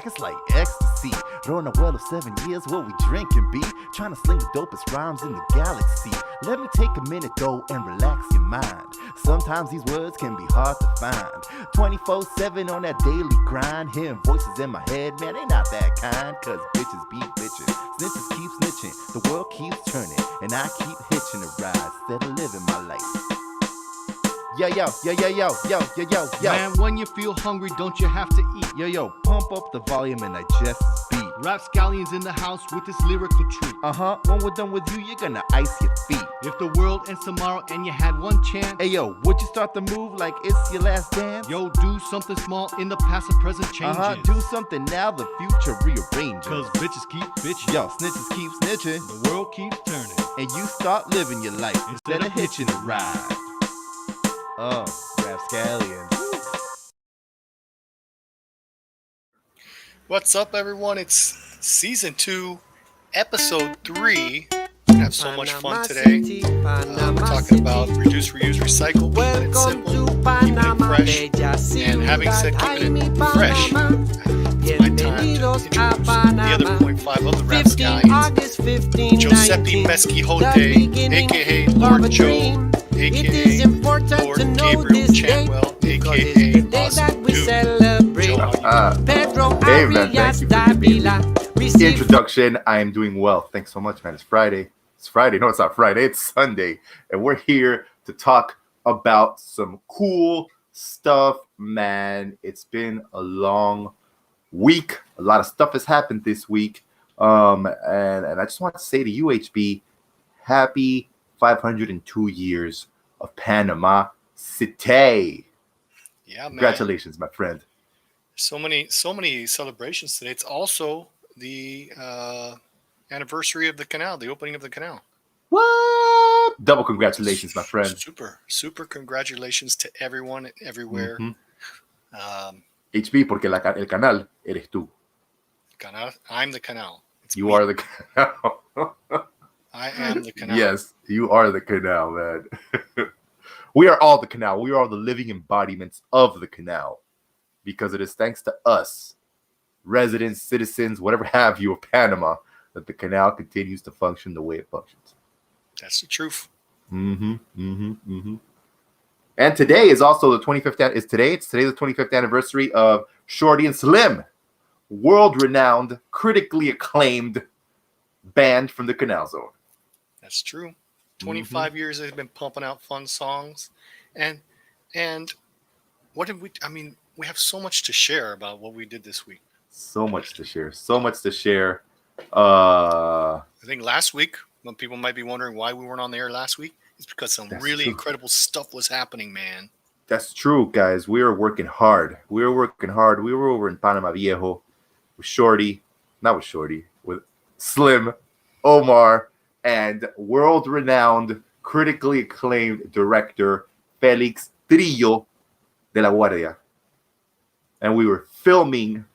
crack, it's like ecstasy. Run a well of 7 years, what we drinking be. Trying to sling the dopest rhymes in the galaxy. Let me take a minute though and relax your mind. Sometimes these words can be hard to find. 24/7 on that daily grind. Hearing voices in my head, man, they not that kind. Cause bitches be bitching, snitches keep snitching. The world keeps turning, and I keep hitching a ride instead of living my life. Yo, yo, yo, yo, yo, yo, yo, yo, yo. Man, when you feel hungry, don't you have to eat? Yo, yo, pump up the volume and digest this beat. RapScallions in the house with this lyrical treat. When we're done with you, you're gonna ice your feet. If the world ends tomorrow and you had one chance, Hey, yo, would you start the move like it's your last dance? yo, do something small in the past and present changes. Do something now, the future rearranges. Cause bitches keep bitching. Yo, snitches keep snitching. The world keeps turning. And you start living your life instead of hitching a ride. RapScallions. What's up, everyone? It's season 2, episode 3. We're gonna have so much fun today. We're talking about reduce, reuse, recycle, keeping it simple, keeping it fresh, and having said keeping it fresh, it's my time to introduce the other 0.5 of the RapScallions, Giuseppe Mesquijote, aka Lord Joe, aka Lord Gabriel Chantwell, aka Awesome Dude. Joe, how you doing? Hey, man, thank you for giving me the introduction. I am doing well. Thanks so much, man. It's Friday. It's Friday. No, it's not Friday. It's Sunday. And we're here to talk about some cool stuff, man. It's been a long week. A lot of stuff has happened this week. And I just want to say to you, HB, happy 502 years of Panama City. Yeah, man. Congratulations, my friend. So many celebrations today. It's also the anniversary of the canal, the opening of the canal. What? Double congratulations, my friend. Super congratulations to everyone everywhere. HB, porque el canal eres tú. Canal, I'm the canal. You are the canal. I am the canal. Yes, you are the canal, man. We are all the canal. We are all the living embodiments of the canal. Because it is thanks to us, residents, citizens, whatever have you of Panama, that the canal continues to function the way it functions. That's the truth. And today is also the 25th. It's today the 25th anniversary of Shorty and Slim, world-renowned, critically acclaimed band from the Canal Zone. That's true. 25 years they've been pumping out fun songs, and what did we? I mean, we have so much to share about what we did this week. So much to share. I think last week, when people might be wondering why we weren't on the air last week, it's because some really incredible stuff was happening, man. That's true, guys. We were working hard. We were over in Panama Viejo with with Slim, Omar, and world-renowned, critically acclaimed director Felix Trillo de la Guardia. And we were filming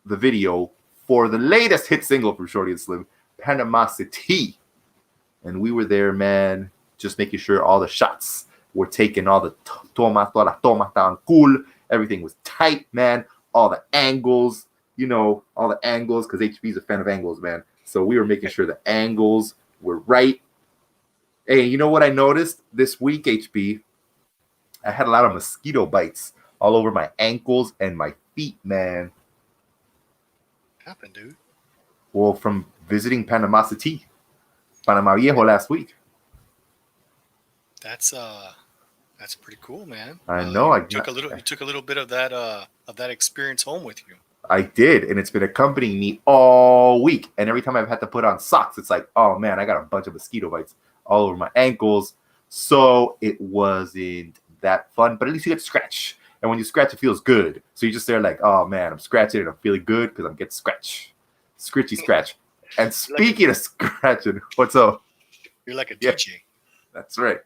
the video for the latest hit single from Shorty and Slim, Panama City. And we were there, man, just making sure all the shots were taken, all the tomas, todas las tomas estaban cool. Everything was tight, man. All the angles, because HB's a fan of angles, man. So we were making sure the angles were right. Hey, you know what I noticed this week, HB? I had a lot of mosquito bites all over my ankles and my feet, man. What happened, dude? Well, from visiting Panama Viejo last week. That's pretty cool, man. I know. You took a little bit of that experience home with you. I did, and it's been accompanying me all week. And every time I've had to put on socks, it's like, oh man, I got a bunch of mosquito bites all over my ankles. So it wasn't that fun, but at least you get to scratch. And when you scratch, it feels good. So you're just there like, oh man, I'm scratching and I'm feeling good because I'm getting scratchy scratch. And speaking of scratching, what's up? You're like a DJ. That's right.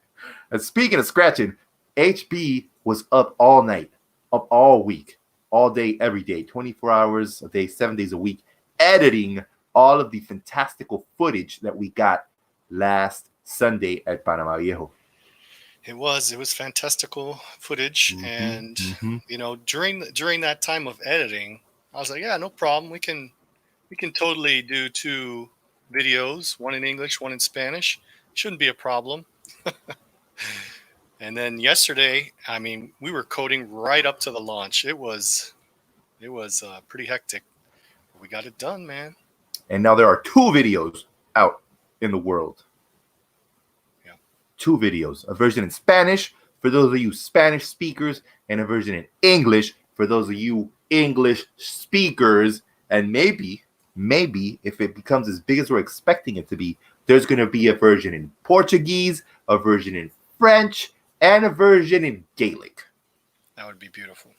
And speaking of scratching, HB was up all night, up all week, all day, every day, 24 hours a day, 7 days a week, editing all of the fantastical footage that we got last Sunday at Panama Viejo. It was fantastical footage, and during that time of editing, I was like, yeah, no problem. We can totally do 2 videos, one in English, one in Spanish. Shouldn't be a problem. And then yesterday, I mean, we were coding right up to the launch. It was pretty hectic. But we got it done, man. And now there are 2 videos out in the world. Yeah. 2 videos. A version in Spanish for those of you Spanish speakers, and a version in English for those of you English speakers. And maybe, if it becomes as big as we're expecting it to be, there's going to be a version in Portuguese, a version in French, and a version in Gaelic. That would be beautiful.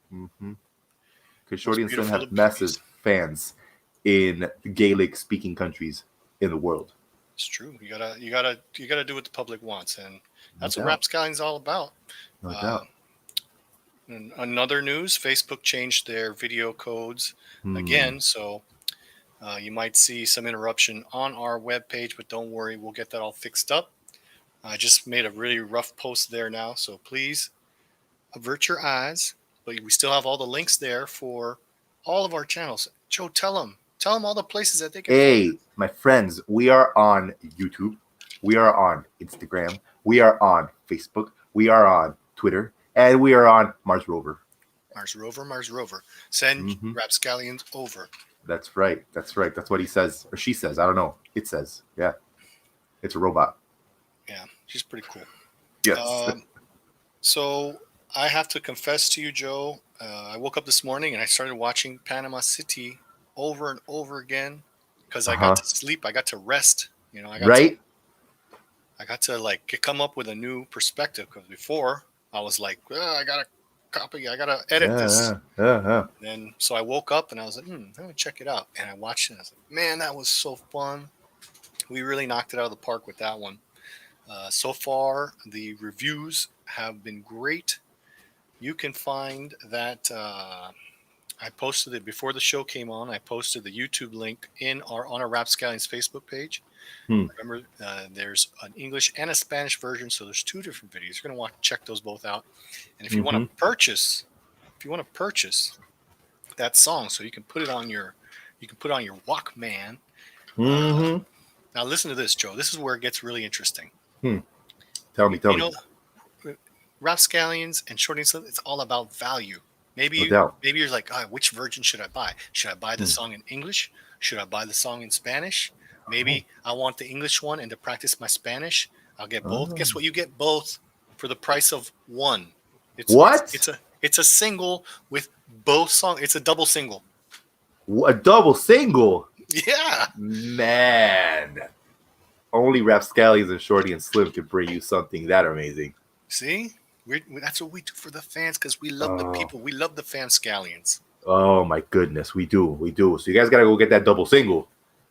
Because Shorty and Slim have massive fans in Gaelic-speaking countries in the world. It's true. You gotta do what the public wants, and that's what RapScallions is all about. No doubt. And another news: Facebook changed their video codes again, so you might see some interruption on our webpage, but don't worry, we'll get that all fixed up. I just made a really rough post there now, so please avert your eyes. But we still have all the links there for all of our channels. Joe, tell them all the places that they can. Hey, my friends, we are on YouTube. We are on Instagram. We are on Facebook. We are on Twitter. And we are on Mars Rover. Mars Rover. Send RapScallions over. That's right. That's what he says. Or she says. I don't know. It says. Yeah. It's a robot. Yeah. She's pretty cool. Yes. So I have to confess to you, Joe, I woke up this morning and I started watching Panama City over and over again because I got to sleep. I got to rest. You know, I got to like come up with a new perspective, because before I was like, I got to copy, I got to edit this. And so I woke up and I was like, let me check it out. And I watched it and I was like, man, that was so fun. We really knocked it out of the park with that one. So far, the reviews have been great. You can find that I posted it before the show came on. I posted the YouTube link on our RapScallions Facebook page. Remember, there's an English and a Spanish version, so there's 2 different videos. You're going to want to check those both out. And if you want to purchase, that song, so you can put it on your Walkman. Now listen to this, Joe. This is where it gets really interesting. Tell me. Know, RapScallions and Shorty and Slim, it's all about value. Maybe you're like, which version should I buy? Should I buy the song in English? Should I buy the song in Spanish? Maybe I want the English one, and to practice my Spanish, I'll get both. Guess what? You get both for the price of one. It's a single with both songs. It's a double single. A double single? Yeah. Man. Only RapScallions and Shorty and Slim could bring you something that amazing. See? That's what we do for the fans, because we love the people. We love the fan scallions. Oh, my goodness. We do. So you guys got to go get that double single,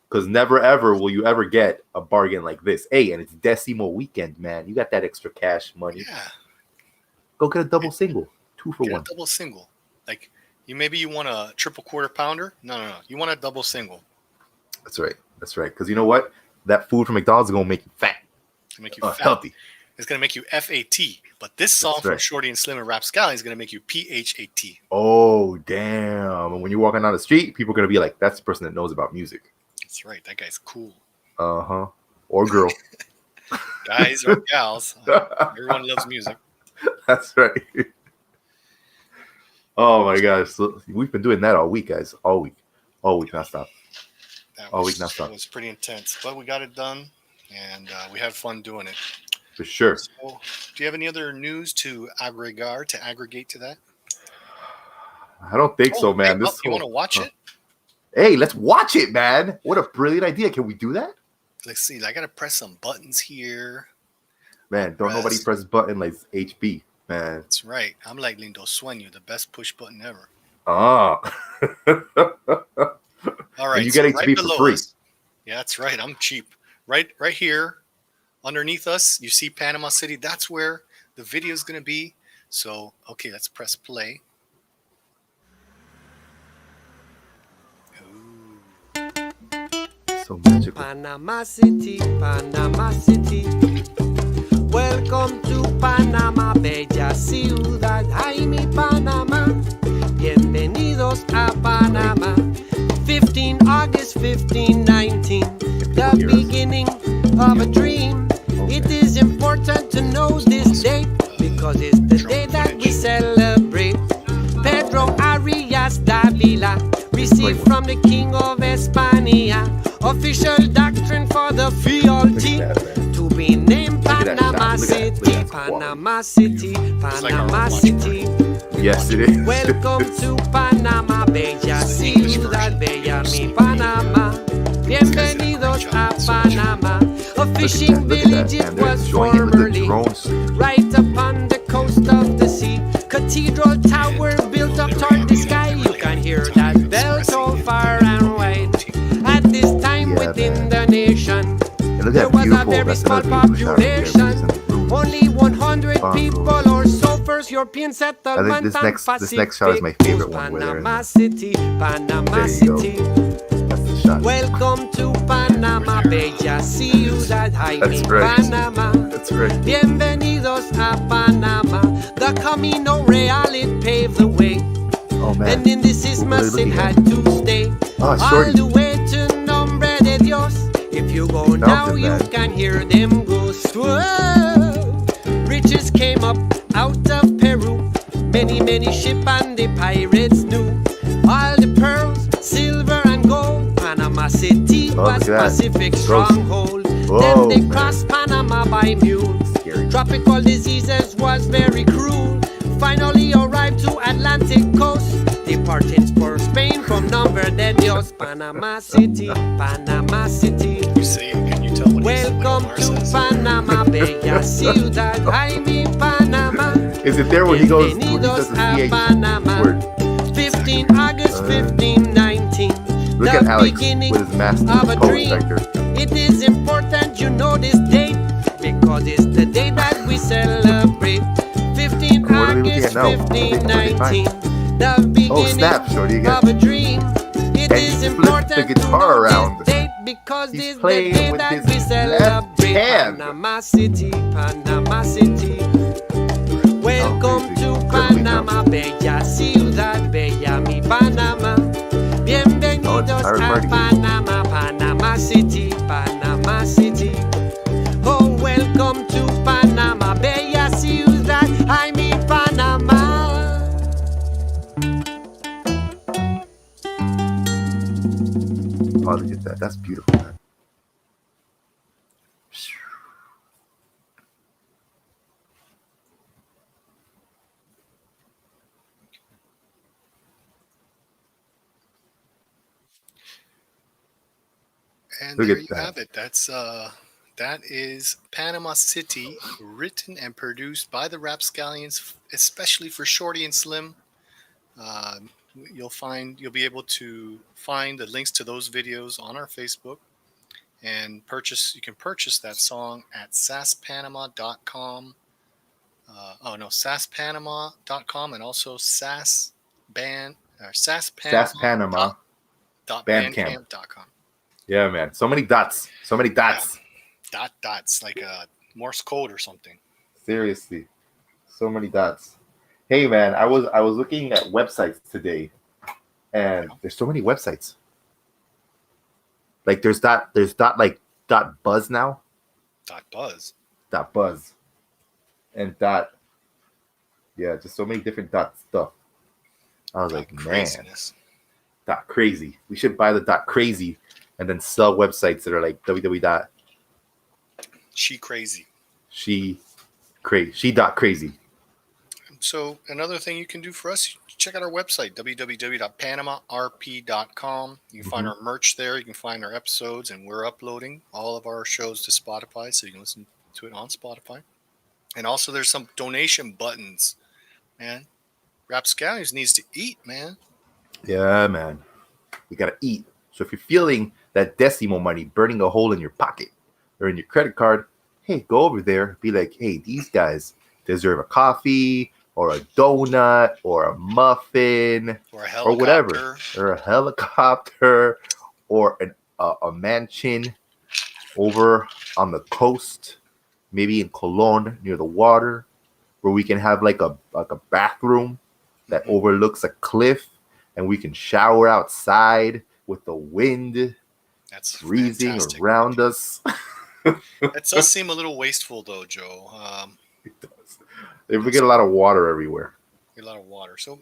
because never, ever will you ever get a bargain like this. Hey, and it's Decimo weekend, man. You got that extra cash money. Yeah. Go get a double single. 2 for 1. A double single. Like, you want a triple quarter pounder? No. You want a double single. That's right. Because you know what? That food from McDonald's is going to make you fat. To make you fat. Healthy. It's going to make you FAT. But this song from Shorty and Slim and RapScallions is going to make you PHAT. Oh, damn. And when you're walking down the street, people are going to be like, that's the person that knows about music. That's right. That guy's cool. Or girl. Guys or gals. Everyone loves music. That's right. Oh, my gosh. So we've been doing that all week, guys. All week. Not stop. That was pretty intense. But we got it done, and we had fun doing it. For sure. So, do you have any other news to aggregate to that? I don't think so, man. You want to watch it? Hey, let's watch it, man. What a brilliant idea. Can we do that? Let's see. I got to press some buttons here. Man, don't nobody press button like HB, man. That's right. I'm like Lindo Sueño, the best push button ever. All right. And you get HB for free. Yeah, that's right. I'm cheap. Right here. Underneath us, you see Panama City. That's where the video is going to be. So, okay, let's press play. Ooh. So magical. Panama City, welcome to Panama, bella ciudad. Ay, mi Panamá, bienvenido Bienvenidos a Panama. 15 August 1519, the beginning of a dream. It is important to know this date because it's the day that we celebrate. Pedro Arias Davila received from the King of España official doctrine for the fealty to be named Panama City, Panama City, Panama City. Yes, it is. Welcome to Panama, bella ciudad, bella mi Panama. Bienvenidos a Panama. A fishing village it was formerly, right upon the coast of the sea. Cathedral tower built up toward the sky. You can hear that bell toll far and wide. At this time within the nation, there was a very small population. Only 100 people or so. First European settlement. I think this next shot is my favorite one. Panama City, Panama City. That's the shot. Welcome to Panama, bella ciudad, Jaime, Panama. That's right. Bienvenidos a Panama. The Camino Real it paved the way. Oh man. And in this isthmus it had to stay. Oh, all the way to Nombre de Dios. If you go now, you can hear them go. Whoa. Riches came up out of Peru. Many ship and the pirates knew. All the pearls, silver and gold. Panama City was Pacific stronghold. Then they crossed Panama by mules. Tropical diseases was very cruel. Finally arrived to Atlantic coast. Departing for Spain from Nombre de Dios. Panama City, Panama City. You see, can you tell what Welcome to Panama, bella ciudad, Jaime, Panama. Is it there when he goes? When he Bienvenidos says the a CH Panama. word? 15 August 1519. Look at The Alex beginning with his master of a pose dream. right there. It is important you know this date because it's the day that we celebrate. 15 What are we looking August at now? 1519. The beginning snap, shorty, you of got- a dream. It And is he flipped important the guitar to know around. this date because He's it's the playing day with that his we left celebrate. hand. Panama City, Panama City. Welcome Okay, to good. Panama, bella ciudad, bella mi Panama. Bienvenidos Oh, it's a party. Panama, Panama City, Panama City. Oh, welcome to Panama, bella ciudad, I mi Panama. Oh, look at that. That's beautiful, man. And Look there at you that. have it. That is Panama City, written and produced by the RapScallions, especially for Shorty and Slim. You'll be able to find the links to those videos on our Facebook and you can purchase that song at saspanama.com. saspanama.com and also Panama. saspanama.bandcamp.com. Yeah, man. So many dots. So many dots. Dots like a Morse code or something. Seriously. So many dots. Hey man, I was looking at websites today and there's so many websites. Like there's dot buzz now. Buzz. Dot buzz. And dot just so many different dot stuff. I was like, man, Craziness. dot crazy. We should buy the dot crazy and then sell websites that are like www. She crazy. She dot crazy. So another thing you can do for us, check out our website, www.panamarp.com. You can find our merch there. You can find our episodes, and we're uploading all of our shows to Spotify, so you can listen to it on Spotify. And also there's some donation buttons, man. RapScallions needs to eat, man. Yeah, man. We gotta eat. So if you're feeling that decimo money burning a hole in your pocket or in your credit card, hey, go over there. Be like, hey, these guys deserve a coffee or a donut or a muffin Or whatever, or a helicopter or a mansion over on the coast, maybe in Cologne near the water, where we can have like a bathroom that overlooks a cliff, and we can shower outside with the wind That's breezing fantastic. around us. That does seem a little wasteful, though, Joe. It does. If we get a lot of water everywhere. A lot of water. So,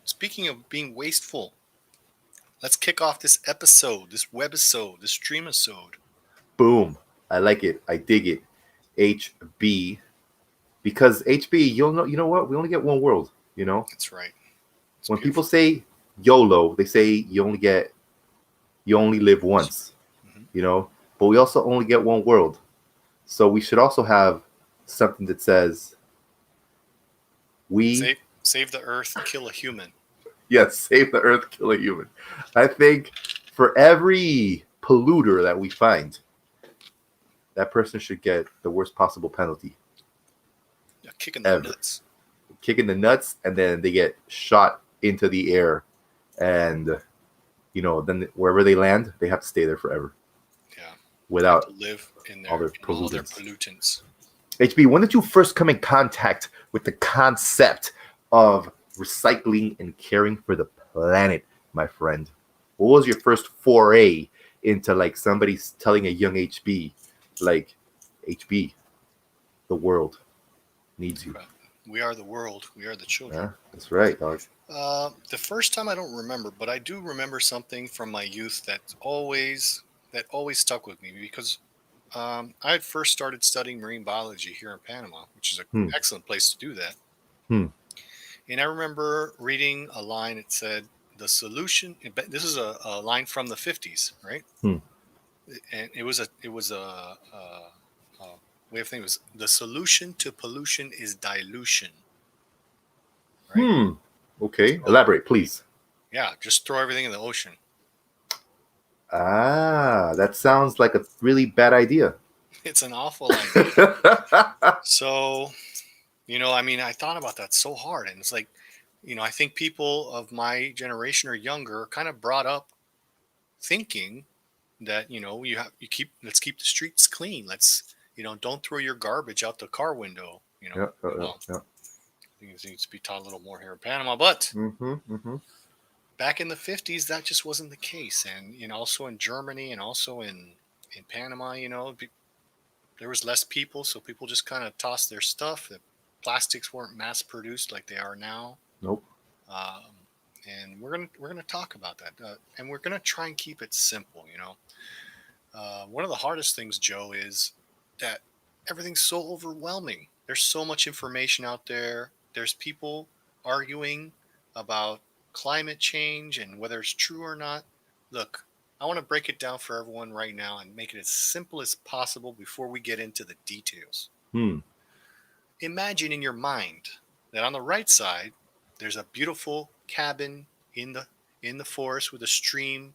speaking of being wasteful, let's kick off this episode, this webisode, this streamisode. Boom. I like it. I dig it. HB. Because HB, you know what? We only get one world, you know? That's right. It's when beautiful. people say YOLO, they say you only live once, you know? But we also only get one world. So we should also have something that says Save the earth, kill a human. Yes, save the earth, kill a human. I think for every polluter that we find, that person should get the worst possible penalty. Yeah, kicking the nuts. Kicking the nuts, and then they get shot into the air. And, then wherever they land, they have to stay there forever. Yeah. Without to live in all their pollutants. HB, when did you first come in contact with the concept of recycling and caring for the planet, my friend? What was your first foray into like somebody telling a young HB, like, HB, the world needs you? We are the world. We are the children. Yeah, that's right, dog. The first time I don't remember, but I do remember something from my youth that always stuck with me because I had first started studying marine biology here in Panama, which is an excellent place to do that. And I remember reading a line. It said, "The solution." This is a line from the 50s, right? And it was a way of thinking. It was the solution to pollution is dilution. Right? Okay. Elaborate, please. Yeah, just throw everything in the ocean. Ah, that sounds like a really bad idea. It's an awful idea. So, I thought about that so hard, and it's like, I think people of my generation or younger are kind of brought up thinking that, let's keep the streets clean. Let's, don't throw your garbage out the car window. Yeah. I think it needs to be taught a little more here in Panama, but back in the 50s, that just wasn't the case. And, also in Germany and also in Panama, there was less people. So people just kind of tossed their stuff. The plastics weren't mass produced like they are now. Nope. And we're gonna talk about that. And we're going to try and keep it simple, One of the hardest things, Joe, is that everything's so overwhelming. There's so much information out there. There's people arguing about climate change and whether it's true or not. Look, I want to break it down for everyone right now and make it as simple as possible before we get into the details. Imagine in your mind that on the right side, there's a beautiful cabin in the forest with a stream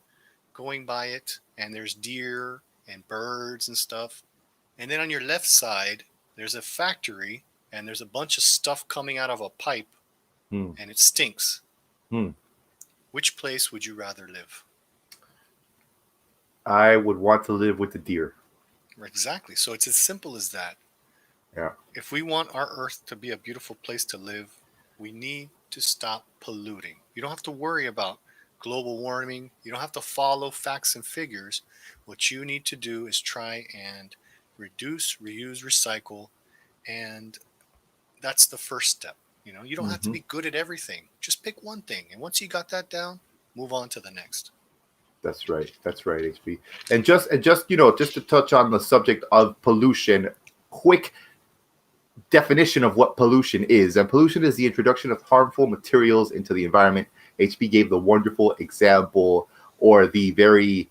going by it, and there's deer and birds and stuff. And then on your left side, there's a factory, and there's a bunch of stuff coming out of a pipe, and it stinks. Which place would you rather live? I would want to live with the deer. Exactly. So it's as simple as that. Yeah. If we want our Earth to be a beautiful place to live, we need to stop polluting. You don't have to worry about global warming. You don't have to follow facts and figures. What you need to do is try and reduce, reuse, recycle, and that's the first step. You don't have to be good at everything. Just pick one thing, and once you got that down, move on to the next. That's right, HB. And just to touch on the subject of pollution, quick definition of what pollution is. And pollution is the introduction of harmful materials into the environment. HB gave the wonderful example, or the very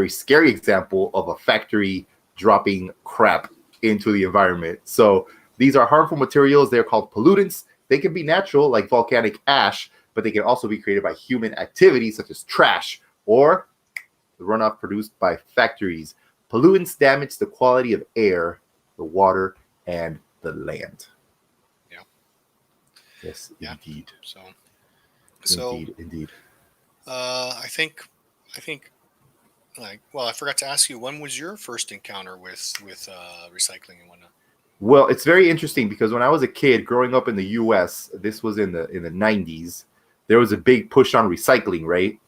scary example of a factory dropping crap into the environment. So these are harmful materials. They're called pollutants. They can be natural, like volcanic ash, but they can also be created by human activities, such as trash or the runoff produced by factories. Pollutants damage the quality of air, the water, and the land. Yeah. Yes, yeah. Indeed. So Indeed. I think, I forgot to ask you, when was your first encounter with recycling and whatnot? Well, it's very interesting because when I was a kid growing up in the U.S., this was in the 90s, there was a big push on recycling, right?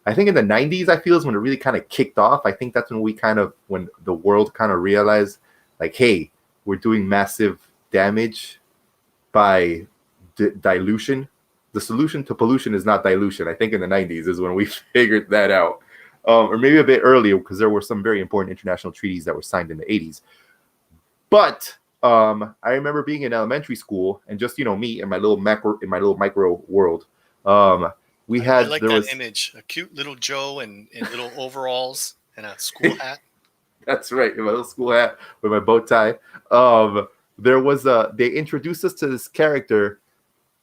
I think in the 90s, I feel is when it really kind of kicked off. I think that's when the world kind of realized, like, hey, we're doing massive damage by dilution. The solution to pollution is not dilution. I think in the 90s is when we figured that out. Or maybe a bit earlier, because there were some very important international treaties that were signed in the 80s. But I remember being in elementary school and just, me in my little micro world. We had I like that image, a cute little Joe in little overalls and a school hat. That's right, in my little school hat with my bow tie. They introduced us to this character.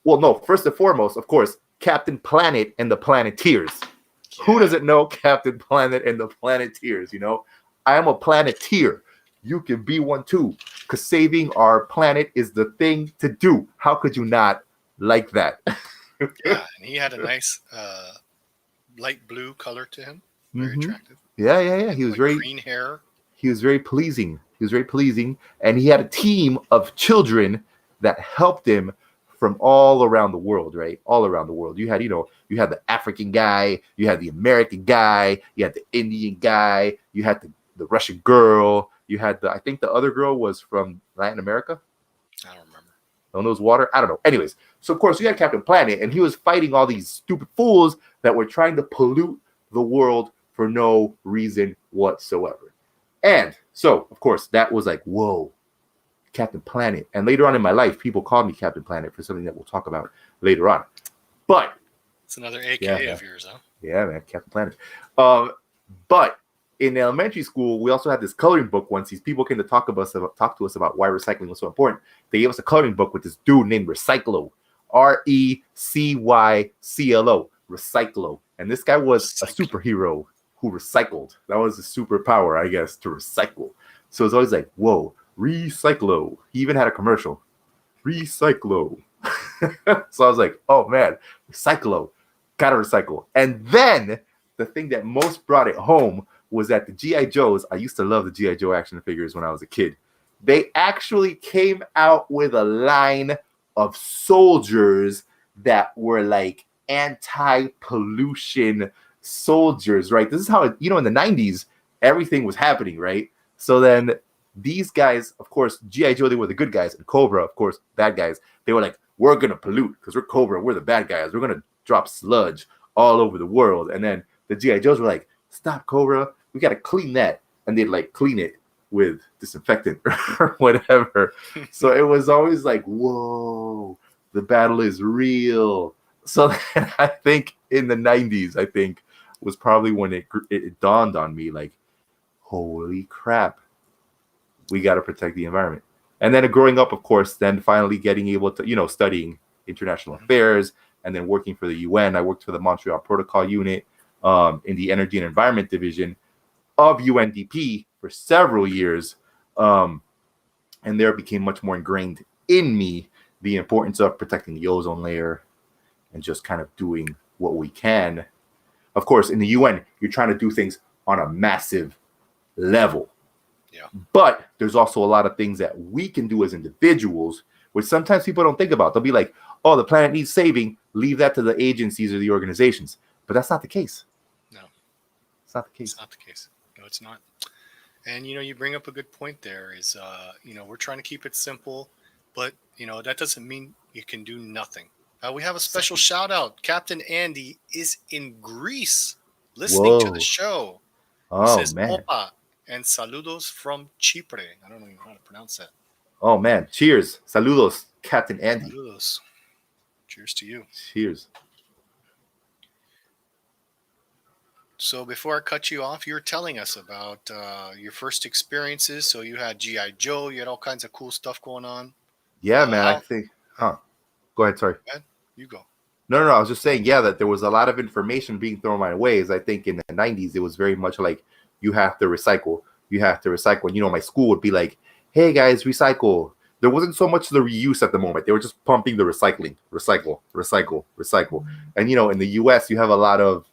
Well, no, first and foremost, of course, Captain Planet and the Planeteers. Yeah. Who doesn't know Captain Planet and the Planeteers? I am a Planeteer. You can be one too, because saving our planet is the thing to do. How could you not like that? Yeah, and he had a nice light blue color to him. Very attractive. Yeah. He was like very green hair. He was very pleasing. And he had a team of children that helped him from all around the world, right? All around the world. You had, you had the African guy, you had the American guy, you had the Indian guy, you had the Russian girl, you had I think the other girl was from Latin America. I don't remember. On those water? I don't know. Anyways, so of course you had Captain Planet, and he was fighting all these stupid fools that were trying to pollute the world for no reason whatsoever. And so, of course, that was like, whoa, Captain Planet. And later on in my life, people called me Captain Planet for something that we'll talk about later on. But it's another AKA of yours, huh? Yeah, man, Captain Planet. But in elementary school, we also had this coloring book. Once these people came to talk to us about why recycling was so important, they gave us a coloring book with this dude named Recyclo, Recyclo, Recyclo. And this guy was a superhero who recycled. That was his superpower, I guess, to recycle. So it's always like, whoa, Recyclo. He even had a commercial, Recyclo. So I was like, oh man, Recyclo, gotta recycle. And then the thing that most brought it home was that the G.I. Joes, I used to love the G.I. Joe action figures when I was a kid. They actually came out with a line of soldiers that were like anti-pollution soldiers, right? This is how, in the 90s, everything was happening, right? So then these guys, of course, G.I. Joe, they were the good guys, and Cobra, of course, bad guys. They were like, we're going to pollute because we're Cobra, we're the bad guys. We're going to drop sludge all over the world. And then the G.I. Joes were like, stop, Cobra. We got to clean that. And they'd like clean it with disinfectant or whatever. So it was always like, whoa, the battle is real. So then I think in the 90s, was probably when it dawned on me, like, holy crap, we got to protect the environment. And then growing up, of course, then finally getting able to, studying international affairs and then working for the UN. I worked for the Montreal Protocol Unit in the Energy and Environment Division of UNDP for several years. And there became much more ingrained in me the importance of protecting the ozone layer and just kind of doing what we can. Of course, in the UN, you're trying to do things on a massive level. Yeah. But there's also a lot of things that we can do as individuals, which sometimes people don't think about. They'll be like, oh, the planet needs saving. Leave that to the agencies or the organizations. But that's not the case. No. It's not the case. It's not the case. No, it's not. And, you bring up a good point there is, we're trying to keep it simple, but, that doesn't mean you can do nothing. We have a special shout out. Captain Andy is in Greece listening to the show. Oh, says, man. Opa and saludos from Chipre. I don't know how to pronounce that. Oh, man. Cheers. Saludos, Captain Andy. Saludos. Cheers to you. Cheers. So before I cut you off, you were telling us about your first experiences. So you had G.I. Joe. You had all kinds of cool stuff going on. Yeah, man. I think... Go ahead. Sorry. Go ahead. You go. No. I was just saying, that there was a lot of information being thrown my way. I think in the 90s, it was very much like, you have to recycle. You have to recycle. And, my school would be like, hey, guys, recycle. There wasn't so much the reuse at the moment. They were just pumping the recycling. Recycle. And, in the U.S., you have a lot of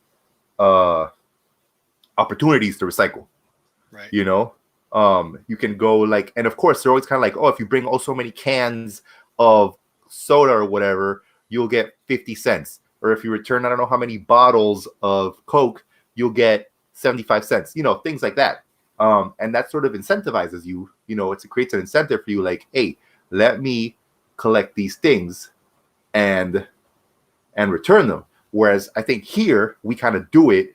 opportunities to recycle. Right. You can go and of course, they're always kind of like, oh, if you bring so many cans of soda or whatever, you'll get 50 cents. Or if you return, I don't know how many bottles of Coke, you'll get 75 cents, things like that. And that sort of incentivizes you, it creates an incentive for you, like, hey, let me collect these things and return them. Whereas I think here we kind of do it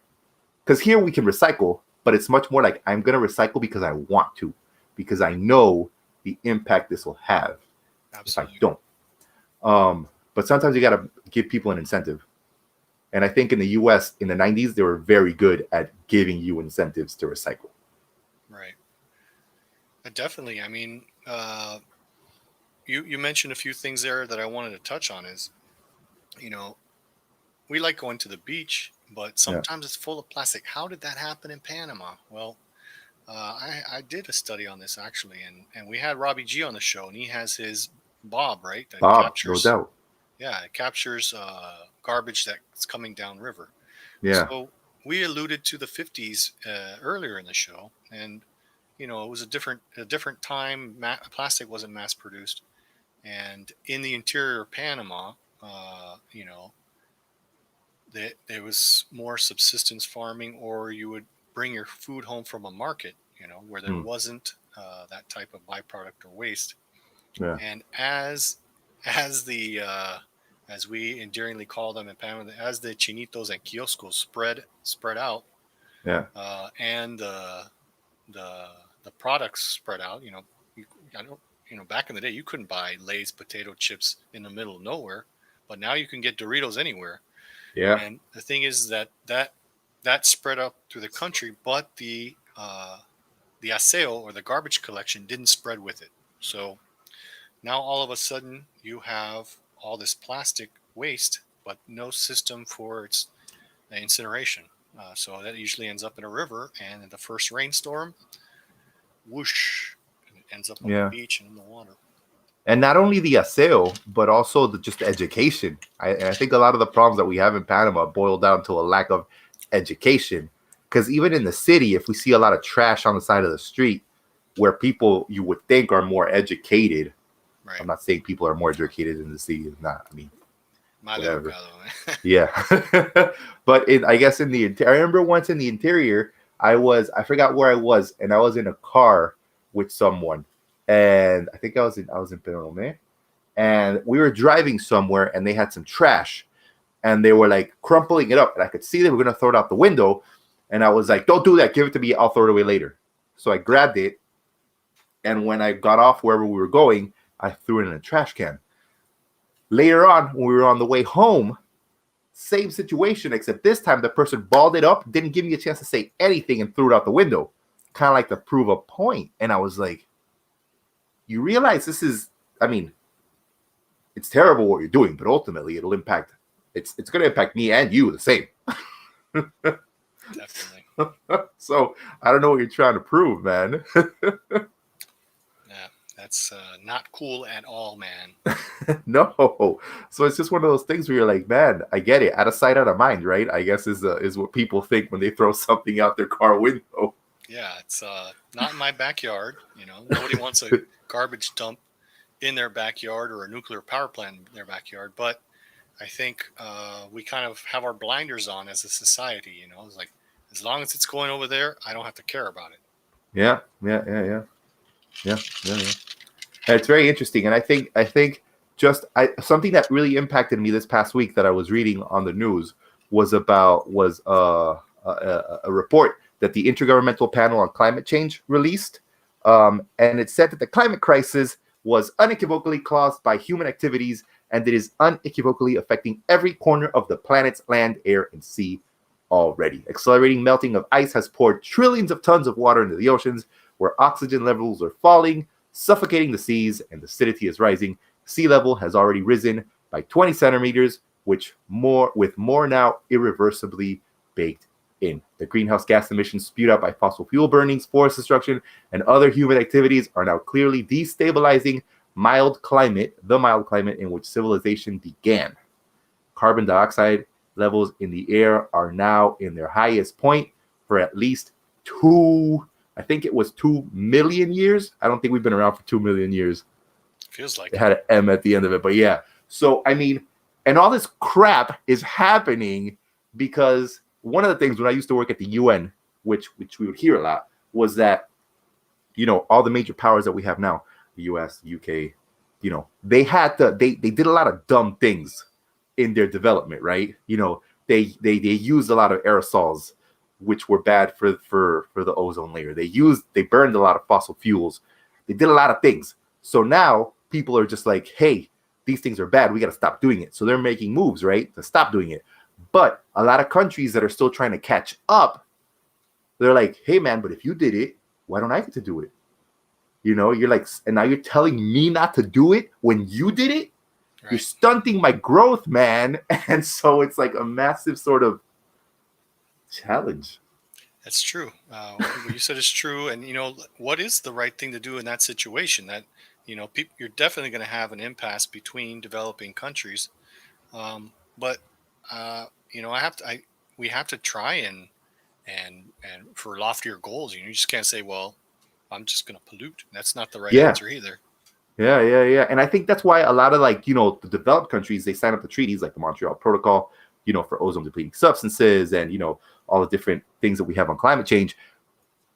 because here we can recycle, but it's much more like I'm going to recycle because I want to, because I know the impact this will have. Absolutely. If I don't. But sometimes you got to give people an incentive. And I think in the US in the 90s, they were very good at giving you incentives to recycle. Right. Definitely. I mean, you mentioned a few things there that I wanted to touch on is, we like going to the beach, but sometimes it's full of plastic. How did that happen in Panama? Well, I did a study on this actually, and we had Robbie G on the show, and he has his Bob, right? That captures, no doubt. Yeah, it captures garbage that's coming downriver. Yeah. So we alluded to the 50s earlier in the show, and it was a different time. Plastic wasn't mass produced, and in the interior of Panama, there was more subsistence farming, or you would bring your food home from a market, where there wasn't that type of byproduct or waste. Yeah. And as we endearingly call them in Panama, as the chinitos and kioscos spread out, and the products spread out, back in the day you couldn't buy Lay's potato chips in the middle of nowhere, but now you can get Doritos anywhere. Yeah. And the thing is that spread up through the country, but the aseo, or the garbage collection, didn't spread with it. So now all of a sudden you have all this plastic waste, but no system for its incineration. So that usually ends up in a river, and in the first rainstorm, whoosh, it ends up on the beach and in the water. And not only the aseo, but also just the education. I think a lot of the problems that we have in Panama boil down to a lack of education. Because even in the city, if we see a lot of trash on the side of the street, where people you would think are more educated, right. I'm not saying people are more educated in the city. Not, I mean, whatever. Yeah. But I guess in the interior, I remember once in the interior, I forgot where I was, and I was in a car with someone. And I think I was in Panama, and we were driving somewhere, and they had some trash, and they were like crumpling it up, and I could see they were gonna throw it out the window, and I was like, "Don't do that! Give it to me. I'll throw it away later." So I grabbed it, and when I got off wherever we were going, I threw it in a trash can. Later on, when we were on the way home, same situation, except this time the person balled it up, didn't give me a chance to say anything, and threw it out the window, kind of like to prove a point. And I was like, you realize this is, I mean, it's terrible what you're doing, but ultimately it'll impact, it's going to impact me and you the same. Definitely. So I don't know what you're trying to prove, man. Yeah, that's not cool at all, man. No. So it's just one of those things where you're like, man, I get it. Out of sight, out of mind, right? I guess is what people think when they throw something out their car window. Yeah, it's not in my backyard. Nobody wants a garbage dump in their backyard or a nuclear power plant in their backyard. But I think we kind of have our blinders on as a society. It's like, as long as it's going over there, I don't have to care about it. Yeah. It's very interesting, and I think something that really impacted me this past week that I was reading on the news was a report that the Intergovernmental Panel on Climate Change released, and it said that the climate crisis was unequivocally caused by human activities, and it is unequivocally affecting every corner of the planet's land, air, and sea already. Accelerating melting of ice has poured trillions of tons of water into the oceans, where oxygen levels are falling, suffocating the seas, and the acidity is rising. Sea level has already risen by 20 centimeters, with more now irreversibly baked in. The greenhouse gas emissions spewed out by fossil fuel burnings, forest destruction, and other human activities are now clearly destabilizing the mild climate in which civilization began. Carbon dioxide levels in the air are now in their highest point for at least 2 million years. I don't think we've been around for 2 million years. Feels like it had an M at the end of it, but yeah. So, I mean, And all this crap is happening because one of the things when I used to work at the UN, which we would hear a lot, was that, you know, all the major powers that we have now, the US, the UK, you know, they did a lot of dumb things in their development, right? You know, they used a lot of aerosols, which were bad for the ozone layer. They burned a lot of fossil fuels. They did a lot of things. So now people are just like, hey, these things are bad. We got to stop doing it. So they're making moves, right, to stop doing it. But a lot of countries that are still trying to catch up, they're like, hey, man, but if you did it, why don't I get to do it? You know, you're like, and now you're telling me not to do it when you did it? Right. You're stunting my growth, man. And so it's like a massive sort of challenge. That's true. What you said is true. And, you know, what is the right thing to do in that situation? That, you know, you're definitely going to have an impasse between developing countries. But you know, we have to try and for loftier goals. You know, you just can't say, well, I'm just going to pollute. That's not the right answer either. Yeah. And I think that's why a lot of, like, you know, the developed countries, they sign up the treaties like the Montreal Protocol, you know, for ozone depleting substances and, you know, all the different things that we have on climate change.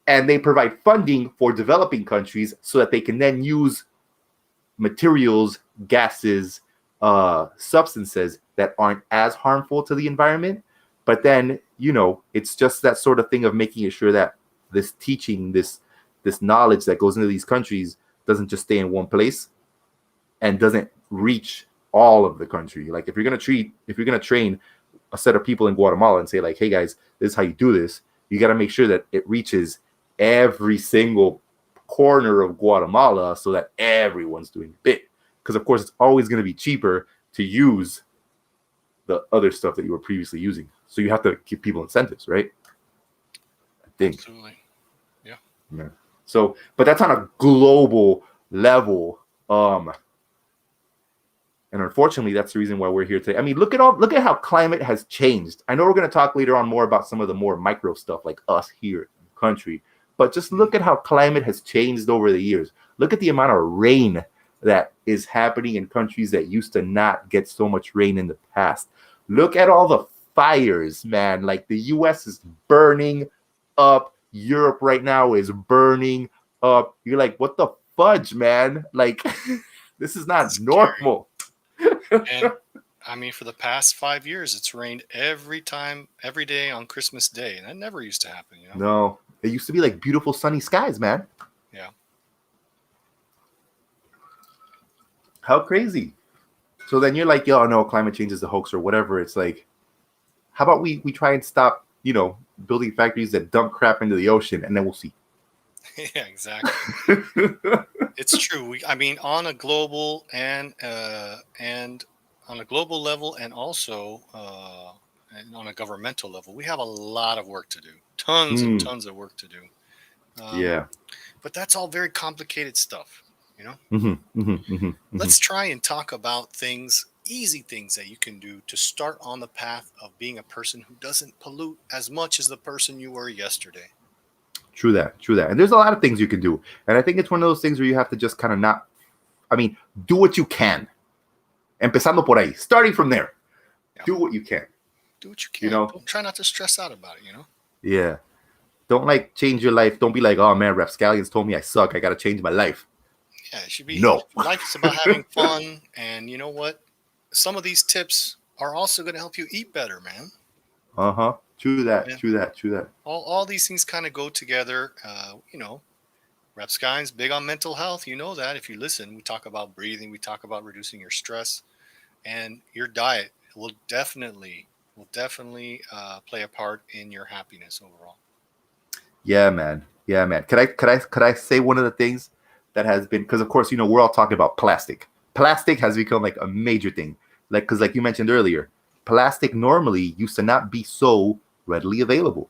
And they provide funding for developing countries so that they can then use materials, gases, substances that aren't as harmful to the environment. But then, you know, it's just that sort of thing of making sure that this teaching, this knowledge that goes into these countries doesn't just stay in one place and doesn't reach all of the country. Like if you're going to train a set of people in Guatemala and say like, hey guys, this is how you do this, you got to make sure that it reaches every single corner of Guatemala so that everyone's doing a bit. Because of course it's always going to be cheaper to use the other stuff that you were previously using. So you have to give people incentives, right? I think. Absolutely. Yeah. So, but that's on a global level. And unfortunately, that's the reason why we're here today. I mean, look at how climate has changed. I know we're going to talk later on more about some of the more micro stuff like us here in the country, but just look at how climate has changed over the years. Look at the amount of rain that is happening in countries that used to not get so much rain in the past. Look at all the fires, man. Like the US is burning up. Europe right now is burning up. You're like, what the fudge, man? Like, this is not normal. And I mean, for the past 5 years, it's rained every day on Christmas Day. And that never used to happen, you know? No, it used to be like beautiful sunny skies, man. Yeah. How crazy. So then you're like, yo, no, climate change is a hoax or whatever. It's like, how about we try and stop, you know, building factories that dump crap into the ocean, and then we'll see. Yeah, exactly. It's true. I mean, on a global and on a global level, and also and on a governmental level, we have a lot of work to do. Tons and tons of work to do. Yeah. But that's all very complicated stuff, you know? Let's try and talk about easy things that you can do to start on the path of being a person who doesn't pollute as much as the person you were yesterday. True that. And there's a lot of things you can do. And I think it's one of those things where you have to just kind of do what you can. Empezando por ahí. Starting from there. Yeah. Do what you can. Do what you can. You know? Don't try not to stress out about it, you know? Yeah. Don't like change your life. Don't be like, oh man, RapScallions told me I suck. I got to change my life. Yeah, it should be. No. Life is about having fun. And you know what? Some of these tips are also going to help you eat better, man. Uh-huh. True that. All these things kind of go together. You know, RapScallions big on mental health. You know that if you listen, we talk about breathing, we talk about reducing your stress, and your diet will definitely play a part in your happiness overall. Yeah, man. Could I say one of the things that has been, because of course, you know, we're all talking about plastic. Plastic has become like a major thing. Like, because like you mentioned earlier, plastic normally used to not be so readily available.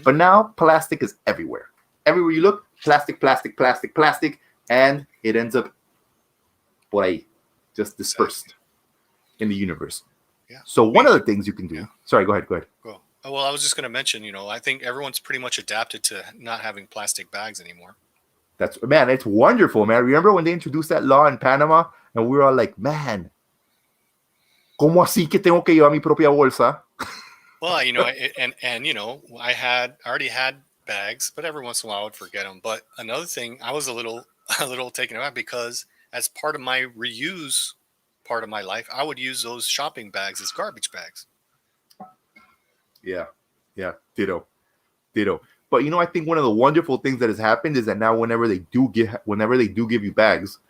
But now plastic is everywhere. Everywhere you look, plastic, and it ends up por ahí, just dispersed in the universe. Yeah. So one of the things you can do. Yeah. Sorry, go ahead. Go. Well, I was just going to mention, you know, I think everyone's pretty much adapted to not having plastic bags anymore. It's wonderful, man. Remember when they introduced that law in Panama, and we were all like, man, ¿Cómo así que tengo que llevar mi propia bolsa? Well, and I already had bags, but every once in a while I would forget them. But another thing, I was a little taken aback because as part of my reuse part of my life, I would use those shopping bags as garbage bags. Yeah, ditto. But I think one of the wonderful things that has happened is that now whenever they do give you bags,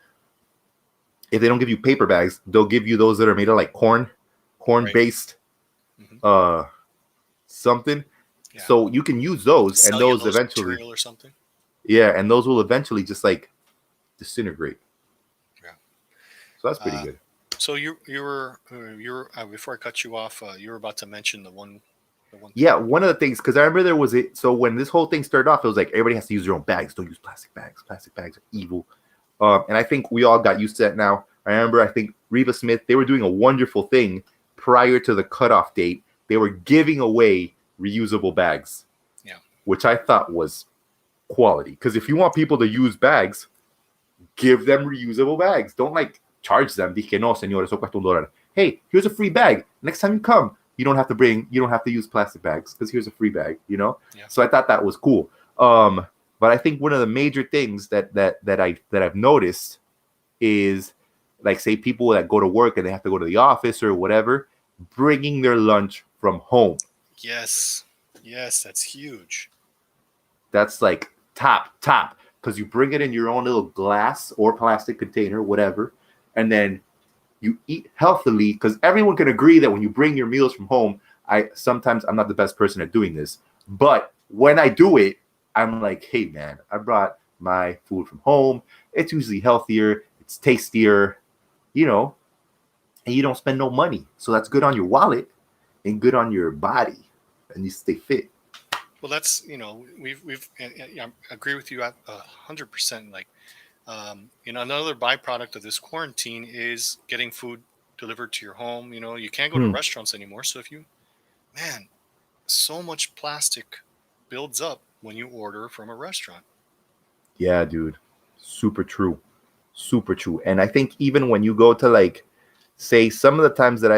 if they don't give you paper bags, they'll give you those that are made of like corn based, something. Yeah. So you can use those, and those Cellulose eventually, material or something. yeah, and those will eventually just like disintegrate. Yeah. So that's pretty good. So you were before I cut you off, you were about to mention the one. Yeah, one of the things, because I remember there was it. So when this whole thing started off, it was like everybody has to use their own bags. Don't use plastic bags. Plastic bags are evil. And I think we all got used to that now. I think Reva Smith, they were doing a wonderful thing prior to the cutoff date. They were giving away reusable bags, which I thought was quality. Because if you want people to use bags, give them reusable bags. Don't like charge them. Dije, no, señor, eso cuesta $1. Hey, here's a free bag. Next time you come, you don't have to use plastic bags because here's a free bag, Yeah. So I thought that was cool. But I think one of the major things that I've noticed is, like, say people that go to work and they have to go to the office or whatever, bringing their lunch from home. Yes, that's huge. That's like top, because you bring it in your own little glass or plastic container, whatever, and then you eat healthily, because everyone can agree that when you bring your meals from home, sometimes I'm not the best person at doing this, but when I do it, I'm like, hey man, I brought my food from home. It's usually healthier, it's tastier, and you don't spend no money. So that's good on your wallet and good on your body, and you stay fit. Well, that's I agree with you 100%. Like, another byproduct of this quarantine is getting food delivered to your home. You can't go to restaurants anymore. So so much plastic builds up when you order from a restaurant. Yeah, dude. Super true. And I think even when you go to, like, say some of the times that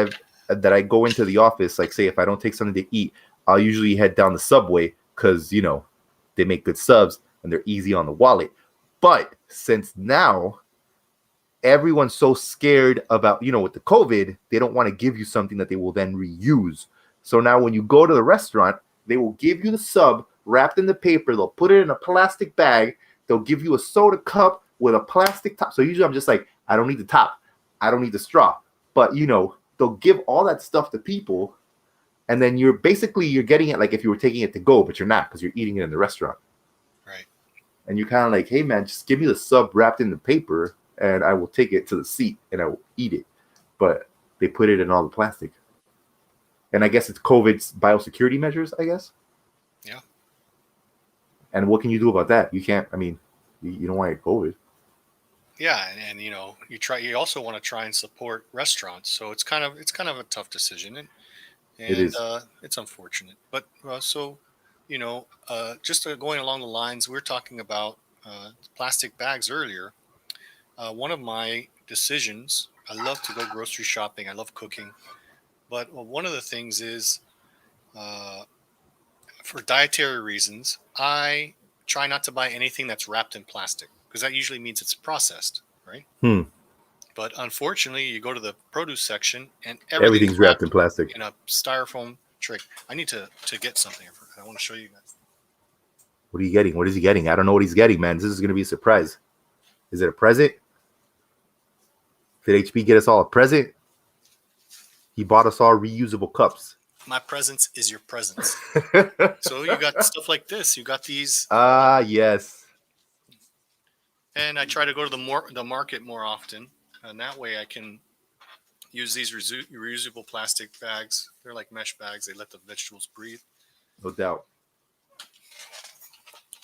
I go into the office, like, say if I don't take something to eat, I'll usually head down the Subway because, they make good subs and they're easy on the wallet. But since now everyone's so scared about, with the COVID, they don't want to give you something that they will then reuse. So now when you go to the restaurant, they will give you the sub wrapped in the paper. They'll put it in a plastic bag. They'll give you a soda cup with a plastic top. So usually I'm just like, I don't need the top. I don't need the straw. But, they'll give all that stuff to people. And then you're getting it like if you were taking it to go, but you're not, because you're eating it in the restaurant. Right. And you're kind of like, hey, man, just give me the sub wrapped in the paper and I will take it to the seat and I will eat it. But they put it in all the plastic. And I guess it's COVID's biosecurity measures, I guess. Yeah. And what can you do about that? You can't, you don't want to get COVID. Yeah. And you also want to try and support restaurants. So it's kind of a tough decision. And it is. It's unfortunate. But just going along the lines, we were talking about plastic bags earlier. One of my decisions, I love to go grocery shopping. I love cooking. But one of the things is, for dietary reasons, I try not to buy anything that's wrapped in plastic, because that usually means it's processed, right? But unfortunately, you go to the produce section and everything's wrapped in plastic, in a styrofoam tray. I need to get something. I want to show you guys. What are you getting? What is he getting? I don't know what he's getting, man. This is going to be a surprise. Is it a present? Did HB get us all a present? He bought us all reusable cups. My presence is your presence. So you got stuff like this. You got these. Yes. And I try to go to the market more often, and that way I can use these reusable plastic bags. They're like mesh bags. They let the vegetables breathe. No doubt.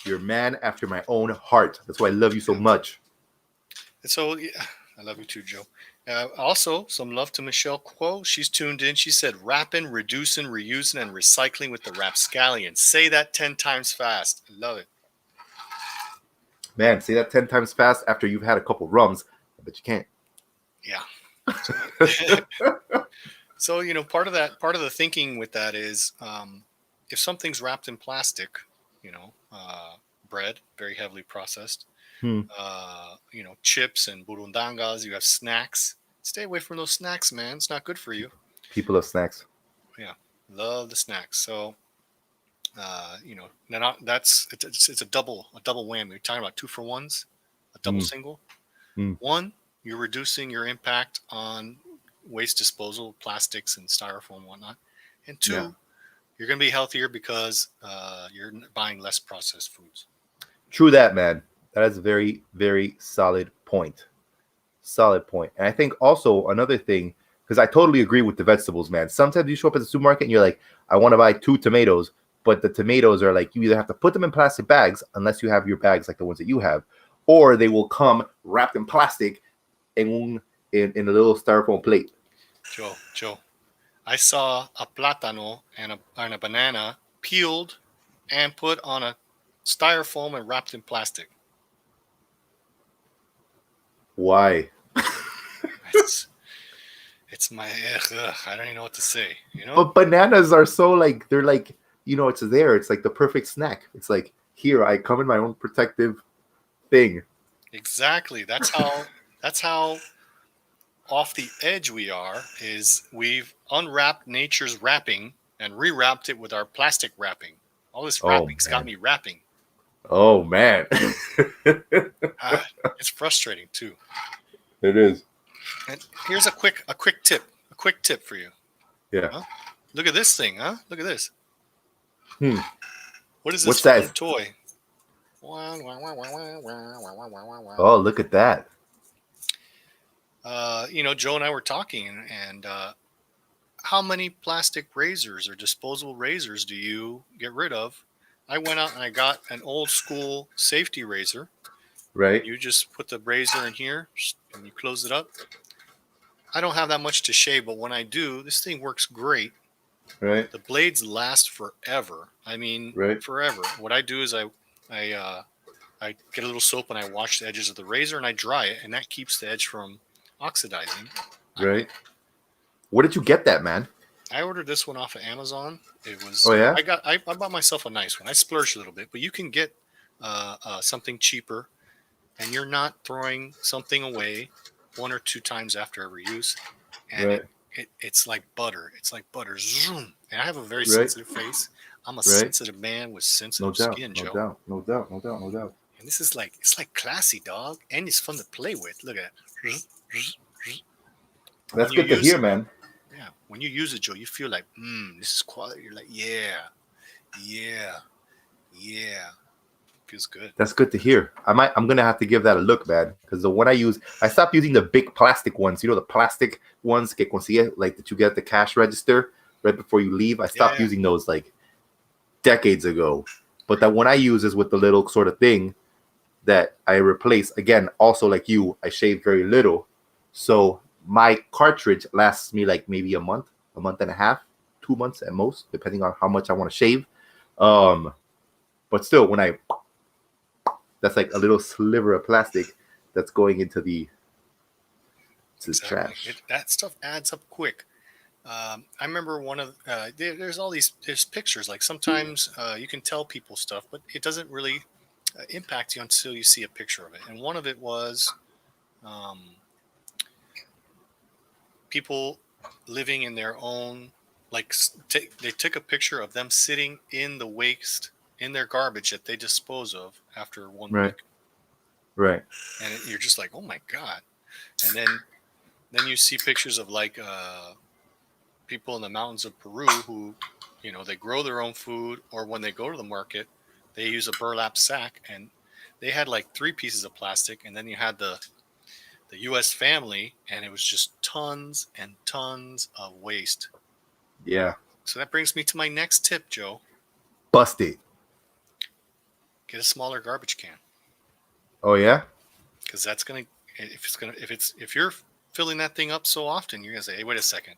You're a man after my own heart. That's why I love you so much. And so, yeah, I love you too, Joe. Also, some love to Michelle Quo. She's tuned in. She said, wrapping, reducing, reusing, and recycling with the RapScallions. Say that 10 times fast. I love it. Man, say that 10 times fast after you've had a couple rums. I bet you can't. Yeah. So, part of the thinking with that is, if something's wrapped in plastic, bread, very heavily processed, Hmm. chips and burundangas, you have snacks. Stay away from those snacks, man. It's not good for you. People of snacks. Yeah, love the snacks. So, it's a double whammy. We're talking about 2-for-1s, a double Hmm. single. Hmm. One, you're reducing your impact on waste disposal, plastics and styrofoam and whatnot. And two, Yeah. you're going to be healthier because you're buying less processed foods. True that, man. That is a very, very solid point. Solid point. And I think also another thing, because I totally agree with the vegetables, man. Sometimes you show up at the supermarket and you're like, I want to buy 2 tomatoes, but the tomatoes are like, you either have to put them in plastic bags, unless you have your bags like the ones that you have, or they will come wrapped in plastic in a little styrofoam plate. Joe, I saw a plátano and a banana peeled and put on a styrofoam and wrapped in plastic. Why? It's my I don't even know what to say. But bananas are so like, they're like, it's there. It's like the perfect snack. It's like, here, I come in my own protective thing. Exactly. That's how off the edge we are. Is we've unwrapped nature's wrapping and rewrapped it with our plastic wrapping. All this wrapping's got me wrapping. Oh man. It's frustrating too. It is. And here's a quick tip for you. Yeah. Huh? Look at this thing, huh? Look at this. What is this What's that? toy? Oh, look at that. Joe and I were talking, and how many plastic razors or disposable razors do you get rid of? I went out and I got an old school safety razor. Right. You just put the razor in here and you close it up. I don't have that much to shave, but when I do, this thing works great. Right. The blades last forever. I mean, forever. What I do is I get a little soap and I wash the edges of the razor and I dry it, and that keeps the edge from oxidizing. Right. Where did you get that, man? I ordered this one off of Amazon. It was. Oh yeah. I bought myself a nice one. I splurged a little bit, but you can get something cheaper, and you're not throwing something away 1 or 2 times after every use. And it's like butter. It's like butter. Zoom. And I have a very sensitive face. I'm a sensitive man with sensitive skin, Joe. No doubt. And this is it's like classy, dog, and it's fun to play with. Look at it. That's good to hear, man. Yeah, when you use it, Joe, you feel like, this is quality. You're like, yeah. Feels good. That's good to hear. I'm gonna have to give that a look, man. Because the one I stopped using the big plastic ones. The plastic ones que consigue, like that you get at the cash register right before you leave. I stopped using those like decades ago. But that one I use is with the little sort of thing that I replace. Again, also like you, I shave very little, so my cartridge lasts me like maybe a month and a half, 2 months at most, depending on how much I want to shave. But still, that's like a little sliver of plastic that's going into the trash. That stuff adds up quick. I remember one of there's pictures. Like sometimes you can tell people stuff, but it doesn't really impact you until you see a picture of it. And one of it was people living in their own, they took a picture of them sitting in the waste in their garbage that they dispose of after 1 week. Right. And you're just like, oh my God. And then you see pictures of people in the mountains of Peru who, they grow their own food, or when they go to the market, they use a burlap sack, and they had like 3 pieces of plastic. And then you had the U.S. family, and it was just tons and tons of waste. Yeah. So that brings me to my next tip, Joe. Bust it. Get a smaller garbage can. Oh yeah? Because that's gonna if you're filling that thing up so often, you're gonna say, hey, wait a second.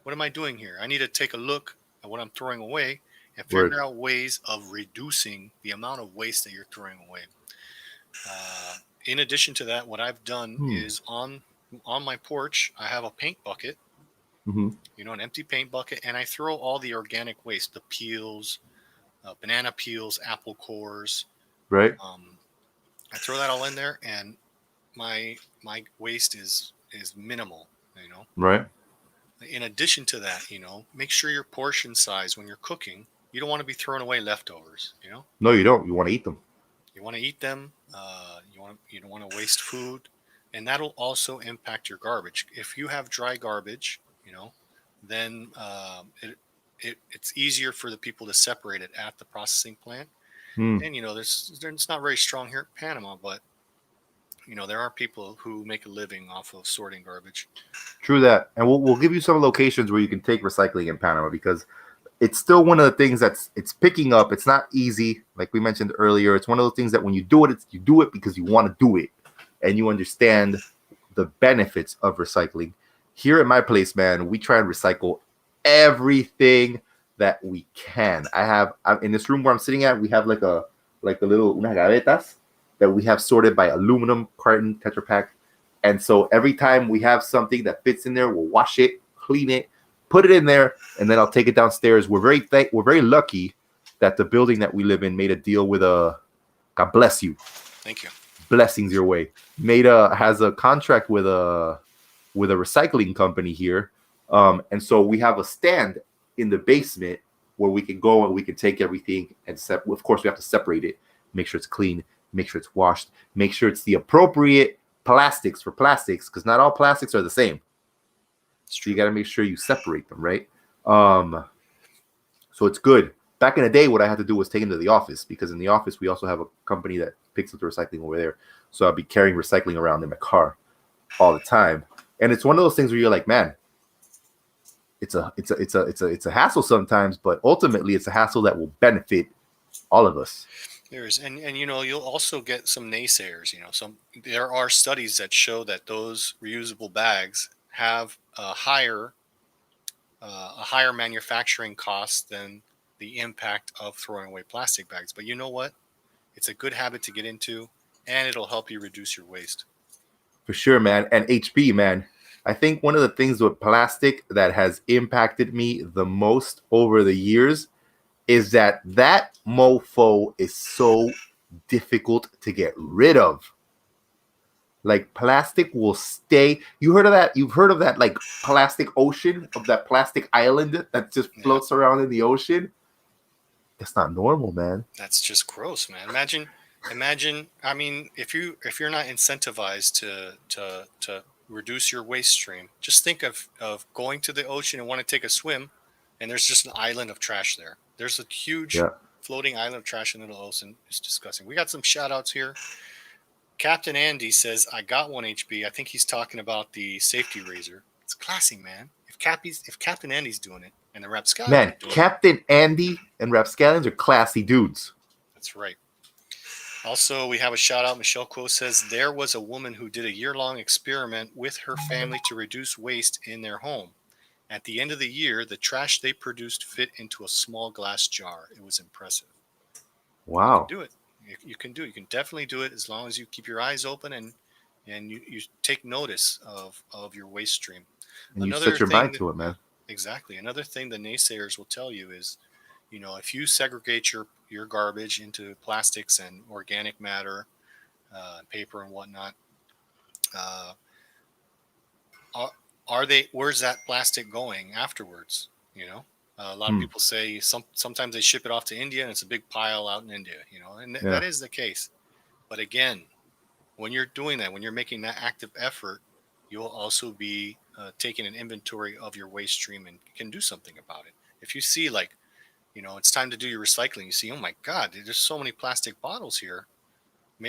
What am I doing here? I need to take a look at what I'm throwing away and figure out ways of reducing the amount of waste that you're throwing away. In addition to that, what I've done is on my porch, I have a paint bucket, Mm-hmm. an empty paint bucket, and I throw all the organic waste, the peels, banana peels, apple cores. Right. I throw that all in there, and my waste is minimal. Right. In addition to that, make sure your portion size when you're cooking. You don't want to be throwing away leftovers. No, you don't. You want to eat them. You want to eat them. You don't want to waste food, and that'll also impact your garbage. If you have dry garbage, then it's easier for the people to separate it at the processing plant. Hmm. And it's not very strong here at Panama, but there are people who make a living off of sorting garbage. True that. And we'll give you some locations where you can take recycling in Panama, because it's still one of the things it's picking up. It's not easy, like we mentioned earlier. It's one of those things that when you do it, you do it because you want to do it, and you understand the benefits of recycling. Here at my place, man, we try and recycle everything that we can. I'm in this room where I'm sitting at. We have like a little unas gavetas that we have sorted by aluminum carton, Tetra Pak. And so every time we have something that fits in there, we'll wash it, clean it, put it in there, and then I'll take it downstairs. We're very lucky that the building that we live in made a deal with God bless you. Thank you. Blessings your way. Has a contract with a recycling company here. And so we have a stand in the basement where we can go and we can take everything and of course we have to separate it, make sure it's clean, make sure it's washed, make sure it's the appropriate plastics for plastics, because not all plastics are the same. So you got to make sure you separate them, right? So it's good. Back in the day, what I had to do was take them to the office, because in the office we also have a company that picks up the recycling over there. So I'll be carrying recycling around in my car all the time, and it's one of those things where you're like, man, it's a hassle sometimes, but ultimately it's a hassle that will benefit all of us. And you'll also get some naysayers. There are studies that show that those reusable bags have a higher manufacturing cost than the impact of throwing away plastic bags. But you know what? It's a good habit to get into, and it'll help you reduce your waste. For sure, man. And HB, man, I think one of the things with plastic that has impacted me the most over the years is that mofo is so difficult to get rid of. Like, plastic will stay. You heard of that? You've heard of that, like, plastic ocean, of that plastic island that just floats around in the ocean? That's not normal, man. That's just gross, man. Imagine. I mean, if you're not incentivized to reduce your waste stream, just think of going to the ocean and want to take a swim, and there's just an island of trash there. There's a huge floating island of trash in the ocean. It's disgusting. We got some shout outs here. Captain Andy says, I got one HB. I think he's talking about the safety razor. It's classy, man. If Captain Andy's doing it and the RapScallions man, Captain Andy and RapScallions are classy dudes. That's right. Also, we have a shout out. Michelle Quo says, there was a woman who did a year-long experiment with her family to reduce waste in their home. At the end of the year, the trash they produced fit into a small glass jar. It was impressive. Wow. You can do it. You can do it. You can definitely do it as long as you keep your eyes open and you take notice of your waste stream. And you set your mind to it, man. Exactly. Another thing the naysayers will tell you is, if you segregate your garbage into plastics and organic matter, paper and whatnot, where's that plastic going afterwards? A lot of people say sometimes they ship it off to India and it's a big pile out in India, and that is the case. But again, when you're doing that, when you're making that active effort, you'll also be taking an inventory of your waste stream and can do something about it. If you see it's time to do your recycling, you see, oh my God, there's so many plastic bottles here.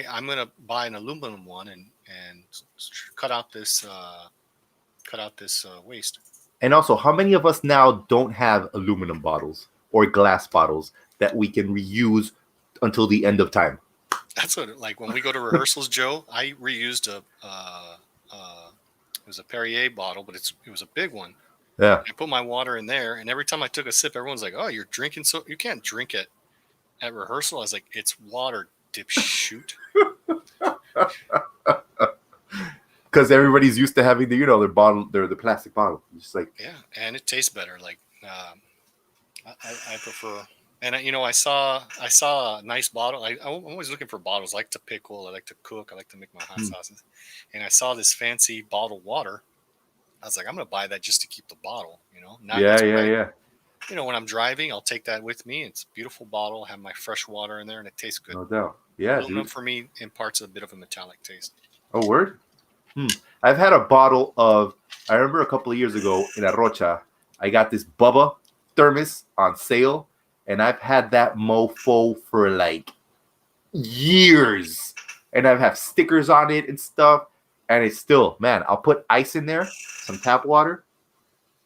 I'm going to buy an aluminum one and cut out this waste. And also, how many of us now don't have aluminum bottles or glass bottles that we can reuse until the end of time? That's what, like, when we go to rehearsals, Joe, I reused it was a Perrier bottle, but it was a big one. Yeah. I put my water in there, and every time I took a sip, everyone's like, "Oh, you're drinking so you can't drink it at rehearsal." I was like, "It's water, dipshoot." because everybody's used to having the plastic bottle. It's just like, Yeah, and it tastes better. Like I prefer. And I saw a nice bottle. I'm always looking for bottles. I like to pickle. I like to cook. I like to make my hot sauces. And I saw this fancy bottled water. I was like, I'm gonna buy that just to keep the bottle. yeah. When I'm driving, I'll take that with me. It's a beautiful bottle. Have my fresh water in there, and it tastes good. No doubt. Yeah, Aluminum dude. for me imparts a bit of a metallic taste. Oh, word? I've had a bottle of, I remember a couple of years ago in Arrocha, I got this Bubba thermos on sale, and I've had that mofo for like years. And I've had stickers on it and stuff, and it's still, man, I'll put ice in there, some tap water,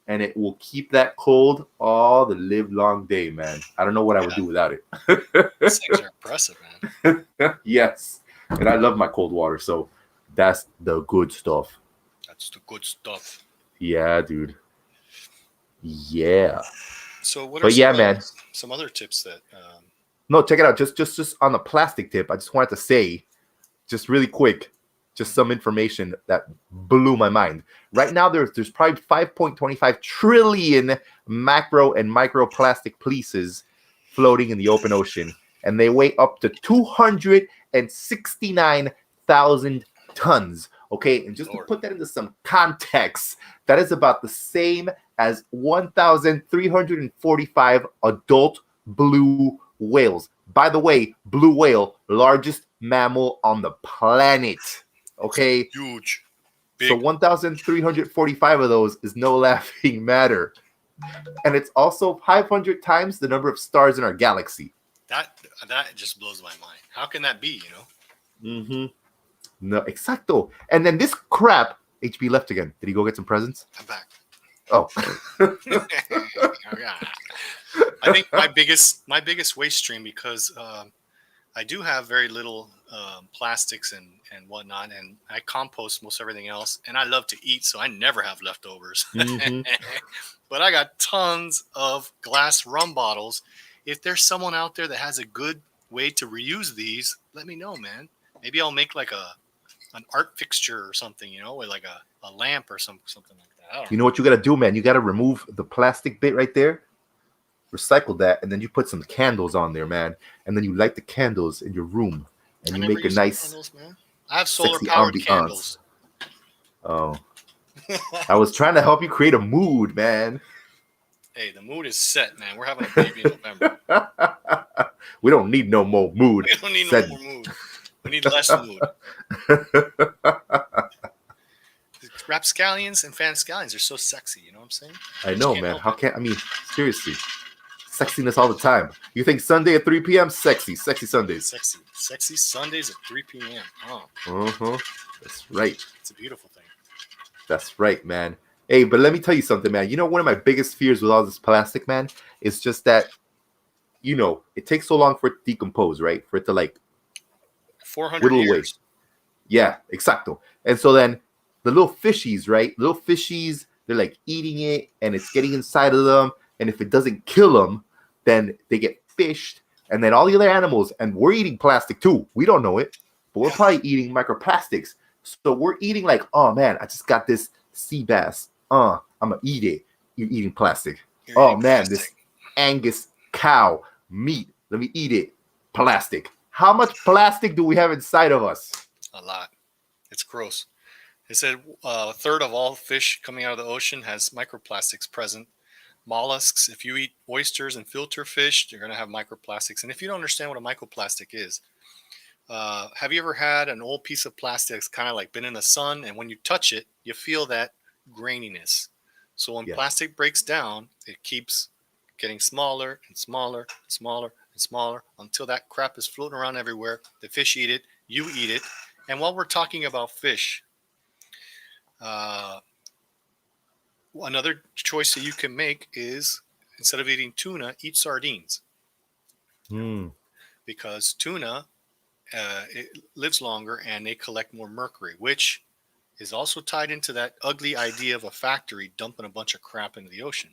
and it will keep that cold all the live long day, man. I don't know what I would do without it. These things are impressive, man. Yes. And I love my cold water, so that's the good stuff. That's the good stuff. Yeah, dude. Yeah. So what are some other tips that No, check it out. Just on the plastic tip, I just wanted to say, just really quick, just some information that blew my mind. Right now, there's probably 5.25 trillion macro and microplastic pieces floating in the open ocean, and they weigh up to 269,000 tons. Okay, and just to put that into some context, that is about the same as 1,345 adult blue whales. By the way, blue whale, largest mammal on the planet. Okay, huge. Big. So 1,345 of those is no laughing matter, and it's also 500 times the number of stars in our galaxy. That just blows my mind. How can that be? No, exacto. And then this crap, HB left again. Did he go get some presents? I'm back. Oh. I think my biggest waste stream, because I do have very little plastics and whatnot, and I compost most everything else, and I love to eat, so I never have leftovers. But I got tons of glass rum bottles. If there's someone out there that has a good way to reuse these, let me know, man. Maybe I'll make like an art fixture or something, with like a lamp or something like that. You know what you got to do, man? You got to remove the plastic bit right there, recycle that, and then you put some candles on there, man. And then you light the candles in your room, and you make a nice candles, man. I have solar powered candles. Oh. I was trying to help you create a mood, man. Hey, the mood is set, man. We're having a baby in November. We don't need no more mood. We don't need no more mood. We need less mood. RapScallions and Fanscallions are so sexy. You know what I'm saying? I know, man. Seriously. Sexiness all the time. You think Sunday at 3 p.m.? Sexy Sundays. Sexy Sundays at 3 p.m. That's right. It's a beautiful thing. That's right, man. Hey, but let me tell you something, man. One of my biggest fears with all this plastic, man, is just that, it takes so long for it to decompose, right? For it to 400 years. Away. Yeah, exacto. And so then the little fishies, right? They're eating it, and it's getting inside of them. And if it doesn't kill them, then they get fished. And then all the other animals, and we're eating plastic too. We don't know it, but we're probably eating microplastics. So we're eating oh man, I just got this sea bass. I'm gonna eat it. You're eating plastic. This Angus cow meat. Let me eat it. Plastic. How much plastic do we have inside of us? A lot. It's gross. It said a third of all fish coming out of the ocean has microplastics present. Mollusks, if you eat oysters and filter fish, you're going to have microplastics. And if you don't understand what a microplastic is, have you ever had an old piece of plastic that's kind of been in the sun, and when you touch it, you feel that graininess? So when plastic breaks down, it keeps getting smaller and smaller and smaller and smaller until that crap is floating around everywhere. The fish eat it, you eat it. And while we're talking about fish, another choice that you can make is, instead of eating tuna, eat sardines. Because tuna, it lives longer and they collect more mercury, which is also tied into that ugly idea of a factory dumping a bunch of crap into the ocean,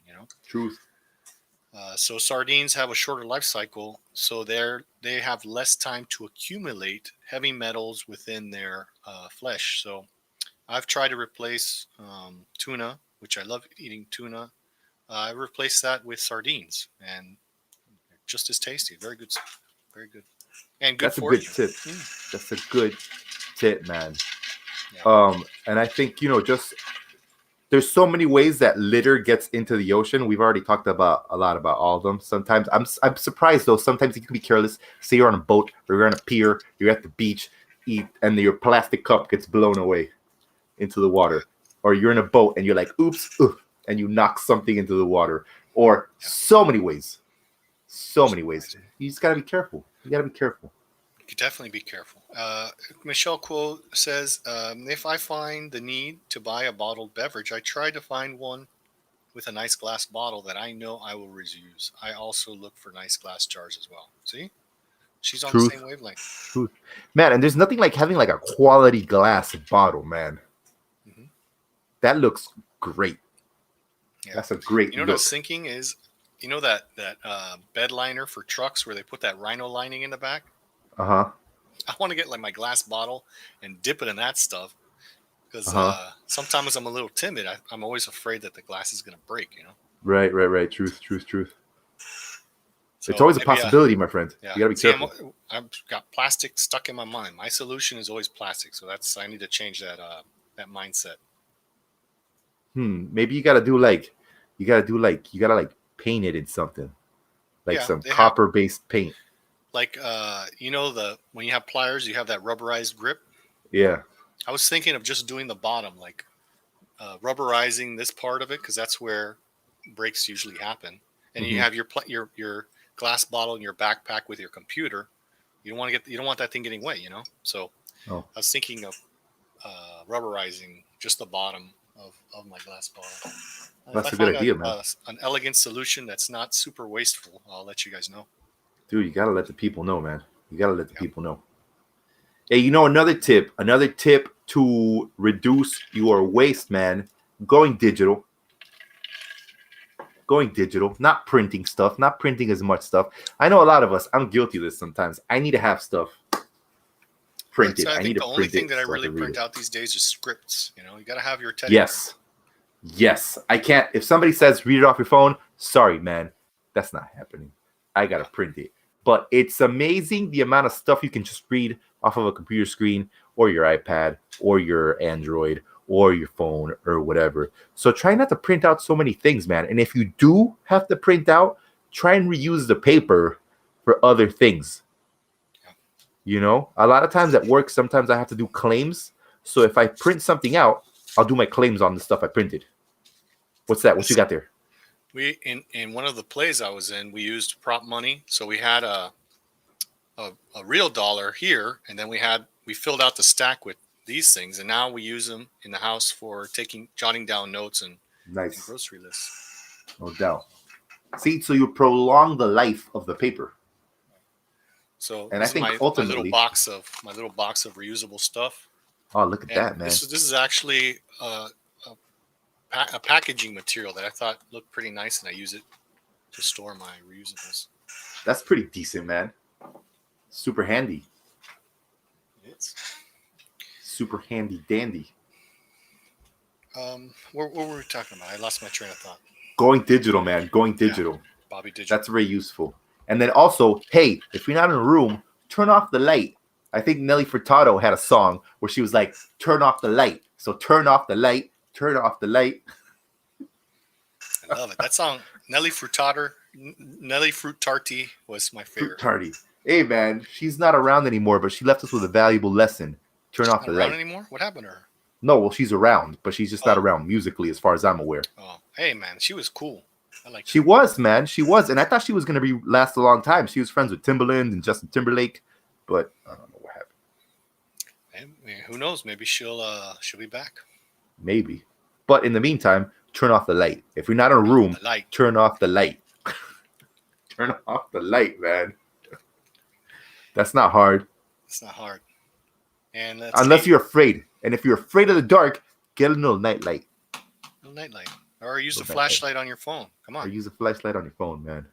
Truth. So sardines have a shorter life cycle, so they have less time to accumulate heavy metals within their flesh. So I've tried to replace tuna, which I love eating tuna. I replaced that with sardines, and just as tasty. Very good, very good, and good That's a for good you. tip. That's a good tip, man. Yeah. And I think just there's so many ways that litter gets into the ocean. We've already talked about a lot about all of them. Sometimes I'm surprised though. Sometimes you can be careless. Say you're on a boat or you're on a pier, you're at the beach, and your plastic cup gets blown away into the water, or you're in a boat and you're like, oops, and you knock something into the water. Or so many ways. You just gotta be careful. You gotta be careful. You could definitely be careful. Michelle Quo says, if I find the need to buy a bottled beverage, I try to find one with a nice glass bottle that I know I will reuse. I also look for nice glass jars as well. See? She's on the same wavelength. Truth. Man, and there's nothing like having like a quality glass bottle, man. Mm-hmm. That looks great. Yeah. That's a great You know look. what I was thinking is, that bed liner for trucks where they put that rhino lining in the back? Uh-huh. I want to get like my glass bottle and dip it in that stuff because sometimes I'm a little timid. I'm always afraid that the glass is going to break, Right. Truth. So it's always a maybe, possibility, my friend. Yeah. You gotta be careful. I've got plastic stuck in my mind. My solution is always plastic, so I need to change that mindset. Maybe you gotta paint it in something, like some copper-based paint. Like when you have pliers, you have that rubberized grip. Yeah. I was thinking of just doing the bottom, like rubberizing this part of it, because that's where breaks usually happen. And you have your glass bottle in your backpack with your computer. You don't want that thing getting wet, So I was thinking of rubberizing just the bottom of my glass bottle. That's a good idea, man. An elegant solution that's not super wasteful. I'll let you guys know. Dude, you gotta let the people know, man. You gotta let the people know. Hey, another tip to reduce your waste, man. Going digital, not printing stuff, not printing as much stuff. I know a lot of us, I'm guilty of this sometimes. I need to have stuff printed. So I think the only thing that I really print out these days is scripts. You got to have your teddy. Yes. I can't. If somebody says read it off your phone, sorry, man. That's not happening. I got to print it. But it's amazing the amount of stuff you can just read off of a computer screen or your iPad or your Android or your phone or whatever. So try not to print out so many things, man. And if you do have to print out, try and reuse the paper for other things. A lot of times at work, sometimes I have to do claims. So if I print something out, I'll do my claims on the stuff I printed. What's that? What you got there? We in one of the plays I was in, we used prop money. So we had a real dollar here, and then we filled out the stack with these things, and now we use them in the house for jotting down notes and grocery lists. No doubt. See, so you prolong the life of the paper. So and I think ultimately my little box of reusable stuff. Oh, look at that, man! This is actually a packaging material that I thought looked pretty nice, and I use it to store my reusables. That's pretty decent, man. Super handy. It's super handy dandy. What were we talking about? I lost my train of thought. Going digital, man. Going digital. Yeah, Bobby Digital. That's very useful. And then also, hey, if you're not in a room, turn off the light. I think Nelly Furtado had a song where she was like, turn off the light. So turn off the light. Turn off the light. I love it. That song, Nelly Frutarti was my favorite. Frutarti. Hey, man, she's not around anymore, but she left us with a valuable lesson. Turn off the light. She's not around anymore? What happened to her? No, well, she's around, but she's just not around musically as far as I'm aware. Oh, hey, man, she was cool. I like. She was, man. She was, and I thought she was going to last a long time. She was friends with Timbaland and Justin Timberlake, but I don't know what happened. Hey, who knows? Maybe she'll be back. Maybe, but in the meantime, turn off the light. If you're not in a room, turn off the light. Turn off the light, man. That's not hard. It's not hard. And unless you're afraid, and if you're afraid of the dark, get a little night light. Little night light. Or use a flashlight on your phone. Come on. Or use a flashlight on your phone, man.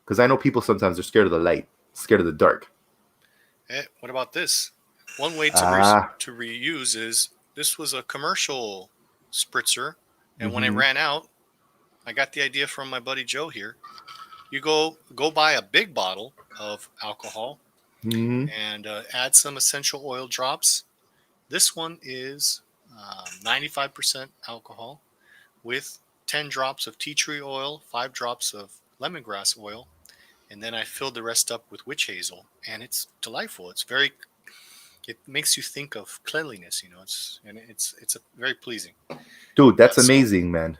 Because I know people sometimes are scared of the light, scared of the dark. Hey, what about this? One way to reuse is this was a commercial spritzer, and when it ran out, I got the idea from my buddy Joe here. You go buy a big bottle of alcohol and add some essential oil drops. This one is 95% alcohol with 10 drops of tea tree oil, 5 drops of lemongrass oil, and then I filled the rest up with witch hazel, and it's delightful. It makes you think of cleanliness, it's very pleasing. Dude, that's amazing, man.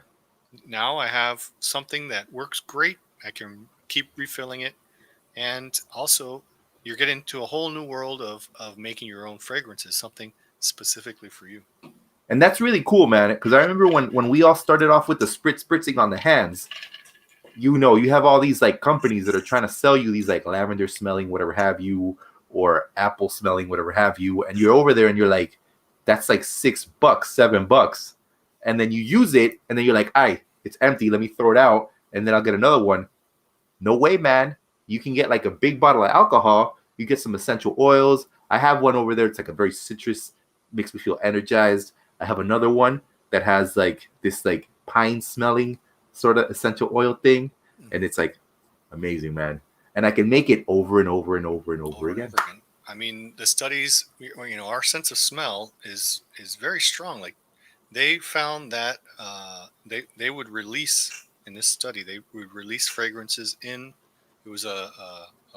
Now I have something that works great. I can keep refilling it, and also you're getting into a whole new world of making your own fragrances, something specifically for you. And that's really cool, man, because I remember when we all started off with the spritzing on the hands, you have all these like companies that are trying to sell you these like lavender smelling whatever have you, or apple smelling whatever have you, and you're over there and you're like, that's like $6, $7, and then you use it and then you're like, it's empty, let me throw it out and then I'll get another one. No way, man. You can get like a big bottle of alcohol, you get some essential oils. I have one over there, it's like a very citrus, makes me feel energized. I have another one that has like this like pine smelling sort of essential oil thing, and it's like amazing, man. And I can make it over and over and over and over again. I mean, the studies, our sense of smell is very strong. Like they found that they would release in this study, they would release fragrances in. It was a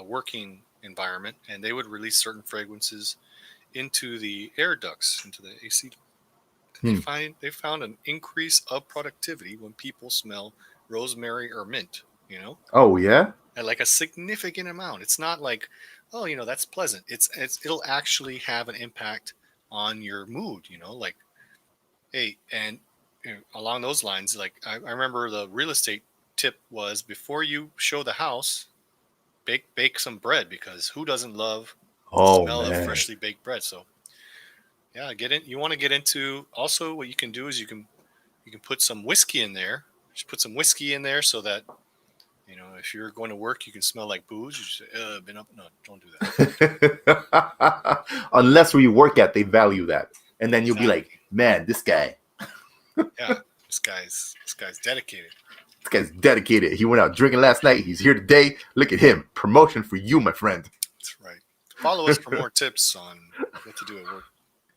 working environment, and they would release certain fragrances into the air ducts, into the AC. They found an increase of productivity when people smell rosemary or mint, Oh, yeah? And like a significant amount. It's not like, that's pleasant. It'll actually have an impact on your mood, like, hey, and along those lines, like I remember the real estate tip was before you show the house, bake some bread, because who doesn't love the smell of freshly baked bread? So yeah, you want to get into, also what you can do is you can put some whiskey in there. Just put some whiskey in there so that, if you're going to work, you can smell like booze. You just say, no, don't do that. Unless where you work at, they value that. And then you'll be like, man, this guy. Yeah, this guy's dedicated. This guy's dedicated. He went out drinking last night. He's here today. Look at him. Promotion for you, my friend. That's right. Follow us for more tips on what to do at work.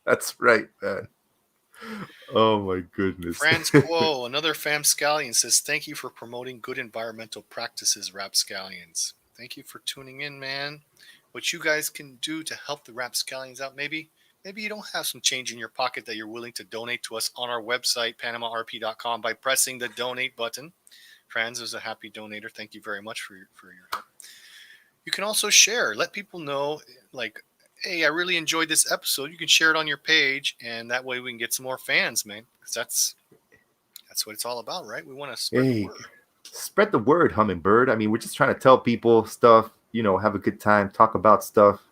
That's right, man. Oh my goodness. Franz Quo, another FamScallion, says, thank you for promoting good environmental practices, RapScallions. Thank you for tuning in, man. What you guys can do to help the RapScallions out, maybe you don't have some change in your pocket that you're willing to donate to us on our website, PanamaRP.com, by pressing the donate button. Franz is a happy donator. Thank you very much for your help. You can also share. Let people know, like, hey, I really enjoyed this episode. You can share it on your page, and that way we can get some more fans, man. Because that's what it's all about, right? We want to spread the word. Spread the word, Hummingbird. I mean, we're just trying to tell people stuff, have a good time, talk about stuff.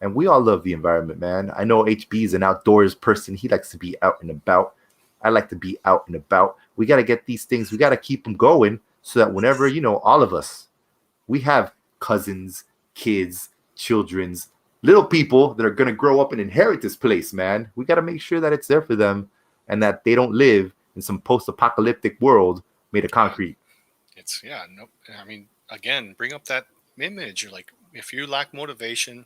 And we all love the environment, man. I know HB is an outdoors person. He likes to be out and about. I like to be out and about. We got to get these things. We got to keep them going so that whenever, all of us, we have cousins, kids, children's, little people that are going to grow up and inherit this place, man. We got to make sure that it's there for them and that they don't live in some post-apocalyptic world made of concrete. I mean, again, bring up that image. You're like, if you lack motivation,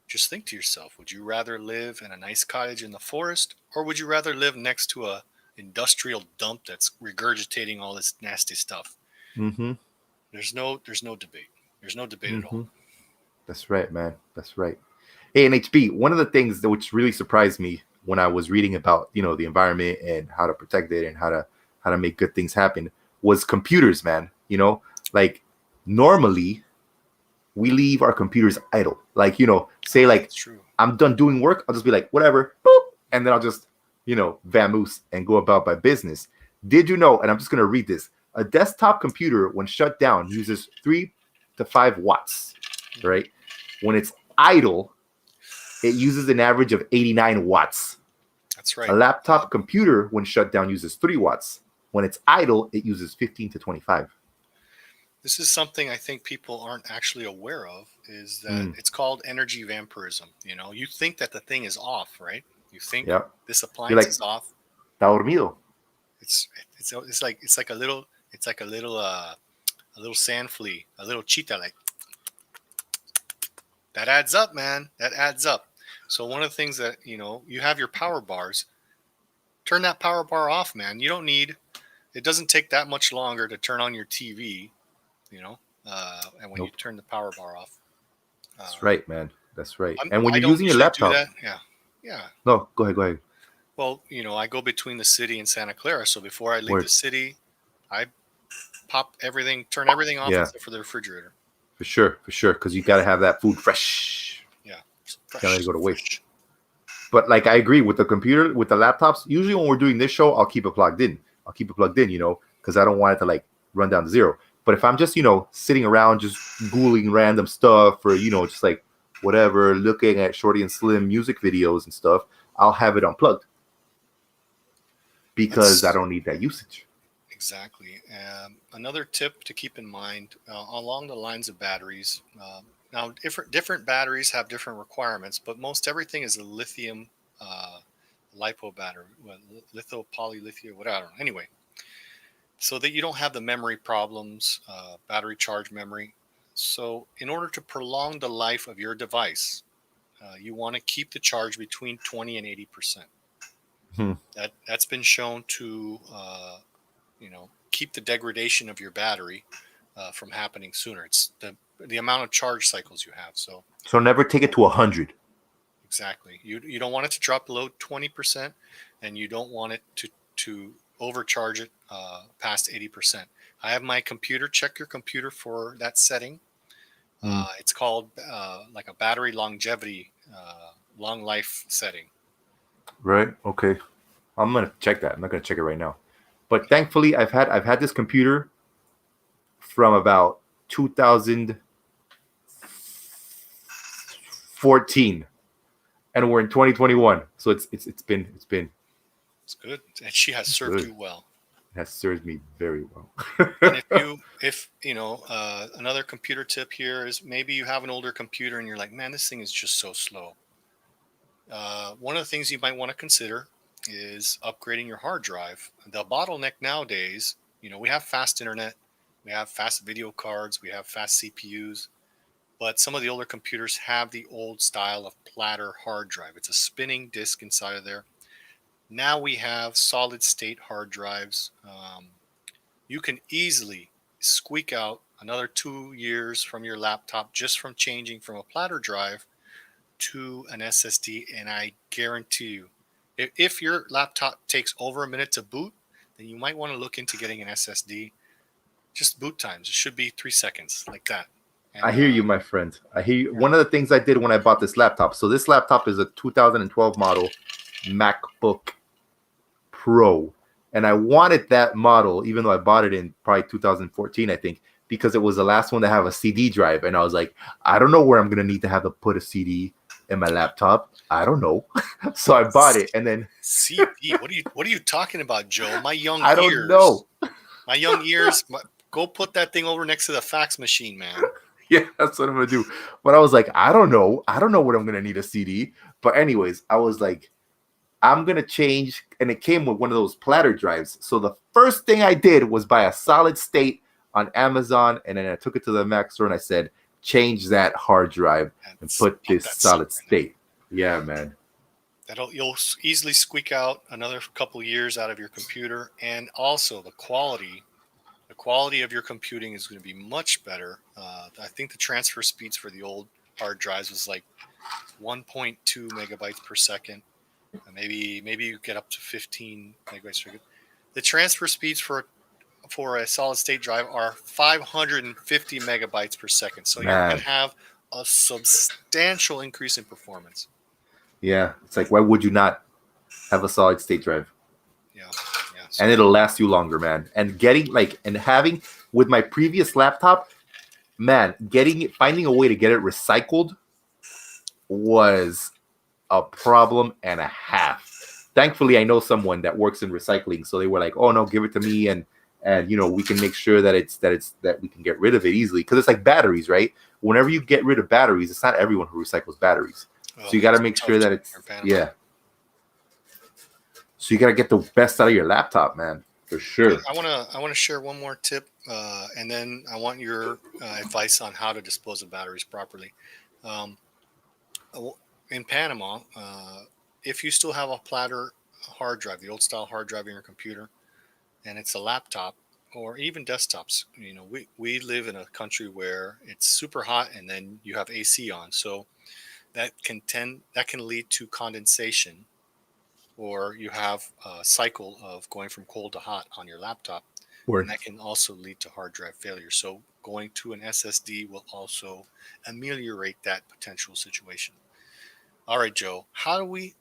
just think to yourself, would you rather live in a nice cottage in the forest, or would you rather live next to a industrial dump that's regurgitating all this nasty stuff? Mm-hmm. There's no debate. There's no debate at all. That's right, man. That's right. Hey, NHB, one of the things which really surprised me when I was reading about, the environment and how to protect it and how to make good things happen was computers, man. Like normally we leave our computers idle. Like, say like, I'm done doing work. I'll just be like, whatever. Boop, and then I'll just, vamoose and go about my business. Did you know, and I'm just going to read this, a desktop computer when shut down uses 3 to 5 watts, right? When it's idle, it uses an average of 89 watts. That's right. A laptop computer when shut down uses 3 watts. When it's idle, it uses 15 to 25. This is something I think people aren't actually aware of, is that it's called energy vampirism. You think that the thing is off, right? You think Yep. this You're appliance like, is off. "Está dormido." It's like a little sand flea, a little cheetah. Like that adds up, man. That adds up. So one of the things that you have your power bars. Turn that power bar off, man. You don't need. It doesn't take that much longer to turn on your TV. And when you turn the power bar off. That's right, man. That's right. And when I you're don't using your usually do laptop, that. Yeah. no, go ahead. Well, I go between the city and Santa Clara, so before I leave Word. the city, I turn everything off Yeah. except for the refrigerator. For sure, because you got to have that food fresh. Yeah, Can't let it go to waste. But like I agree with the computer, with the laptops. Usually when we're doing this show, I'll keep it plugged in. Because I don't want it to like run down to zero. But if I'm just sitting around just Googling random stuff or just like whatever, looking at Shorty and Slim music videos and stuff, I'll have it unplugged because I don't need that usage. Exactly. Another tip to keep in mind along the lines of batteries. Now, different batteries have different requirements, but most everything is a lithium lipo battery, litho polylithium, whatever. I don't know. Anyway, so that you don't have the memory problems, battery charge memory. So, in order to prolong the life of your device, you want to keep the charge between 20 and 80%. That's been shown to keep the degradation of your battery from happening sooner. It's the amount of charge cycles you have. So never take it to 100. Exactly. You don't want it to drop below 20%, and you don't want it to overcharge it past 80%. I have my computer. Check your computer for that setting. It's called like a battery longevity, long life setting. Right. Okay. I'm gonna check that. I'm not gonna check it right now. But thankfully, I've had this computer from about 2014, and we're in 2021. So it's been. It's good, and she has served you well. It has served me very well. And if another computer tip here is maybe you have an older computer and you're like, man, this thing is just so slow. One of the things you might want to consider is upgrading your hard drive. The bottleneck nowadays, we have fast internet, we have fast video cards, we have fast CPUs, but some of the older computers have the old style of platter hard drive. It's a spinning disk inside of there. Now we have solid state hard drives. You can easily squeak out another 2 years from your laptop just from changing from a platter drive to an SSD, and I guarantee you, if your laptop takes over a minute to boot, then you might want to look into getting an SSD. Just boot times. It should be 3 seconds, like that. And, I hear you, my friend. I hear you. One of the things I did when I bought this laptop. So this laptop is a 2012 model MacBook Pro. And I wanted that model, even though I bought it in probably 2014, I think, because it was the last one to have a CD drive. And I was like, I don't know where I'm going to need to have to put a CD in my laptop. I don't know. So I bought it, and then CD. What are you talking about, Joe? My young I don't ears. know. My young ears. Go put that thing over next to the fax machine, man. Yeah, that's what I'm gonna do. But I was like, I don't know what I'm gonna need a CD. But anyways, I was like, I'm gonna change, and it came with one of those platter drives. So the first thing I did was buy a solid state on Amazon, and then I took it to the Mac store and I said, change that hard drive and put this solid state. Yeah, man. You'll easily squeak out another couple years out of your computer, and also the quality of your computing is going to be much better. I think the transfer speeds for the old hard drives was like 1.2 megabytes per second. Maybe you get up to 15 megabytes per second. The transfer speeds for a solid state drive are 550 megabytes per second. So you're going to have a substantial increase in performance. Yeah, it's like, why would you not have a solid state drive? Yeah. And it'll last you longer, man. And having with my previous laptop, man, finding a way to get it recycled was a problem and a half. Thankfully, I know someone that works in recycling, so they were like, "Oh no, give it to me, and we can make sure that we can get rid of it easily." Because it's like batteries, right? Whenever you get rid of batteries, it's not everyone who recycles batteries, so you got to make sure that it's So you got to get the best out of your laptop, man, for sure. I want to share one more tip, and then I want your advice on how to dispose of batteries properly. Um, in Panama, if you still have a platter hard drive, the old style hard drive in your computer, and it's a laptop or even desktops, we live in a country where it's super hot and then you have AC on, so that can lead to condensation, or you have a cycle of going from cold to hot on your laptop, and that can also lead to hard drive failure. So going to an SSD will also ameliorate that potential situation. All right, Joe, how do we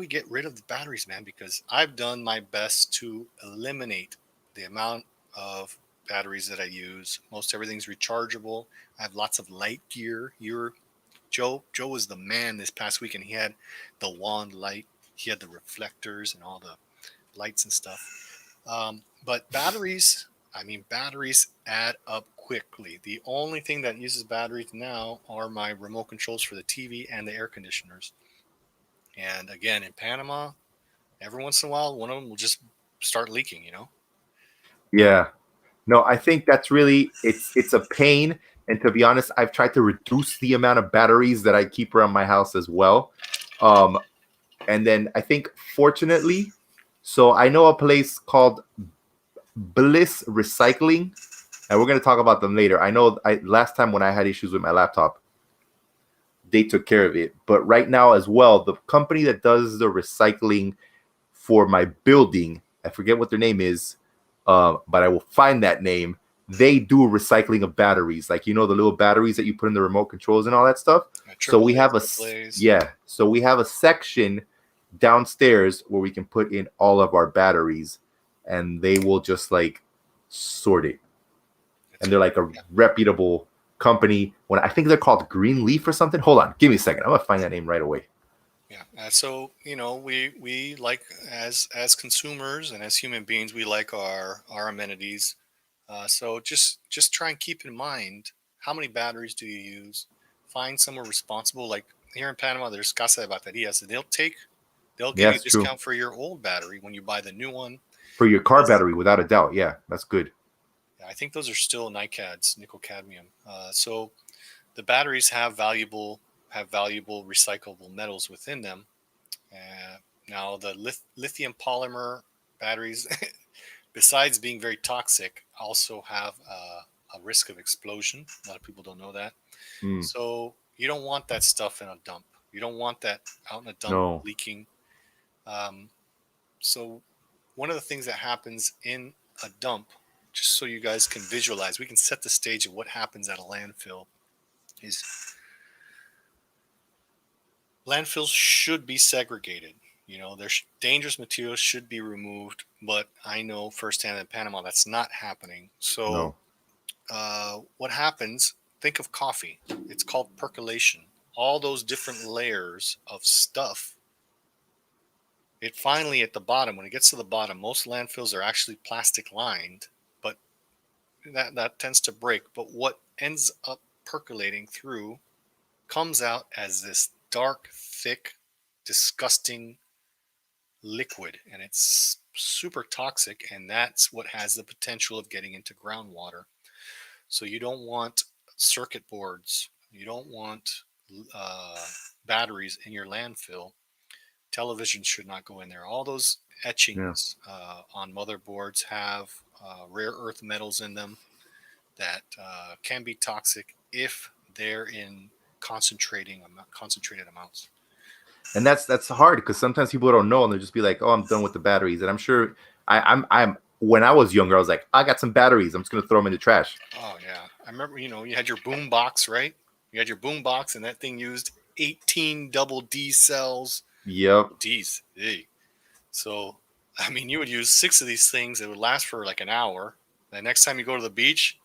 get rid of the batteries, man? Because I've done my best to eliminate the amount of batteries that I use. Most everything's rechargeable. I have lots of light gear. Joe was the man this past weekend. He had the wand light. He had the reflectors and all the lights and stuff. But batteries add up quickly. The only thing that uses batteries now are my remote controls for the TV and the air conditioners. And again, in Panama, every once in a while, one of them will just start leaking, Yeah. No, I think that's really, it's a pain. And to be honest, I've tried to reduce the amount of batteries that I keep around my house as well. And then I think, fortunately, so I know a place called Bliss Recycling, and we're going to talk about them later. I know last time when I had issues with my laptop, they took care of it. But right now as well, the company that does the recycling for my building, I forget what their name is, but I will find that name. They do recycling of batteries, like the little batteries that you put in the remote controls and all that stuff. So we have so we have a section downstairs where we can put in all of our batteries, and they will just like sort it. And they're like a reputable company. When I think they're called Green Leaf or something. Hold on, give me a second. I'm gonna find that name right away. Yeah. So we like, as consumers and as human beings, we like our amenities. So just try and keep in mind, how many batteries do you use? Find somewhere responsible. Like here in Panama, there's Casa de Baterías. They'll give you a discount for your old battery when you buy the new one. For your car battery, without a doubt. Yeah, that's good. I think those are still NiCads, nickel cadmium. So the batteries have valuable recyclable metals within them. Now the lithium polymer batteries, besides being very toxic, also have a risk of explosion. A lot of people don't know that. So you don't want that stuff in a dump. You don't want that out in a dump leaking. So one of the things that happens in a dump, just so you guys can visualize, we can set the stage of what happens at a landfill, is landfills should be segregated. There's dangerous materials should be removed, but I know firsthand in Panama that's not happening. So what happens, think of coffee. It's called percolation. All those different layers of stuff, it finally at the bottom, when it gets to the bottom, most landfills are actually plastic lined, but that tends to break. But what ends up percolating through comes out as this dark, thick, disgusting liquid, and it's super toxic, and that's what has the potential of getting into groundwater. So you don't want circuit boards, you don't want batteries in your landfill. Television should not go in there. All those etchings on motherboards have rare earth metals in them that can be toxic if they're in concentrated amounts. And that's hard, because sometimes people don't know, and they'll just be like, "Oh, I'm done with the batteries." And I'm sure I'm when I was younger, I was like, "I got some batteries. I'm just gonna throw them in the trash." Oh yeah, I remember. You had your boom box, right? You had your boom box, and that thing used 18 double D cells. Yep. D's. So, you would use 6 of these things. It would last for like an hour. The next time you go to the beach,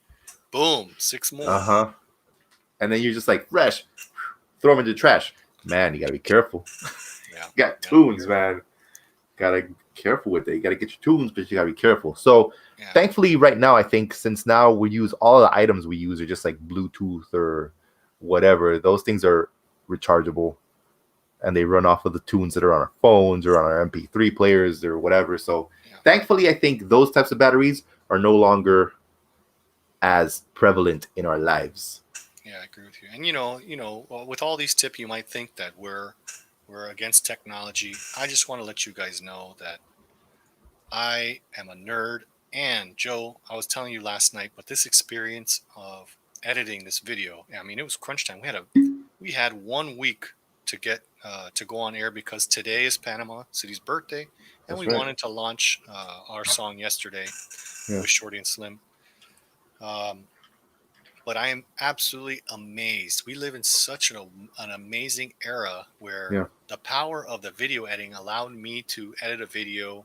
boom, 6 more. And then you're just like, fresh, throw them into the trash. Man, you gotta be careful. Yeah. You got tunes, man. Gotta be careful with it. You gotta get your tunes, but you gotta be careful. So thankfully, right now, I think since now we use all the items we use are just like Bluetooth or whatever, those things are rechargeable. and they run off of the tunes that are on our phones or on our MP3 players or whatever. So thankfully, I think those types of batteries are no longer as prevalent in our lives. Yeah, I agree with you. And well, with all these tips, you might think that we're against technology. I just want to let you guys know that I am a nerd. And Joe, I was telling you last night, but this experience of editing this video, I mean, it was crunch time. We had 1 week to get to go on air because today is Panama City's birthday, and That's we right. wanted to launch our song yesterday with Shorty and Slim. But I am absolutely amazed. We live in such an amazing era where the power of the video editing allowed me to edit a video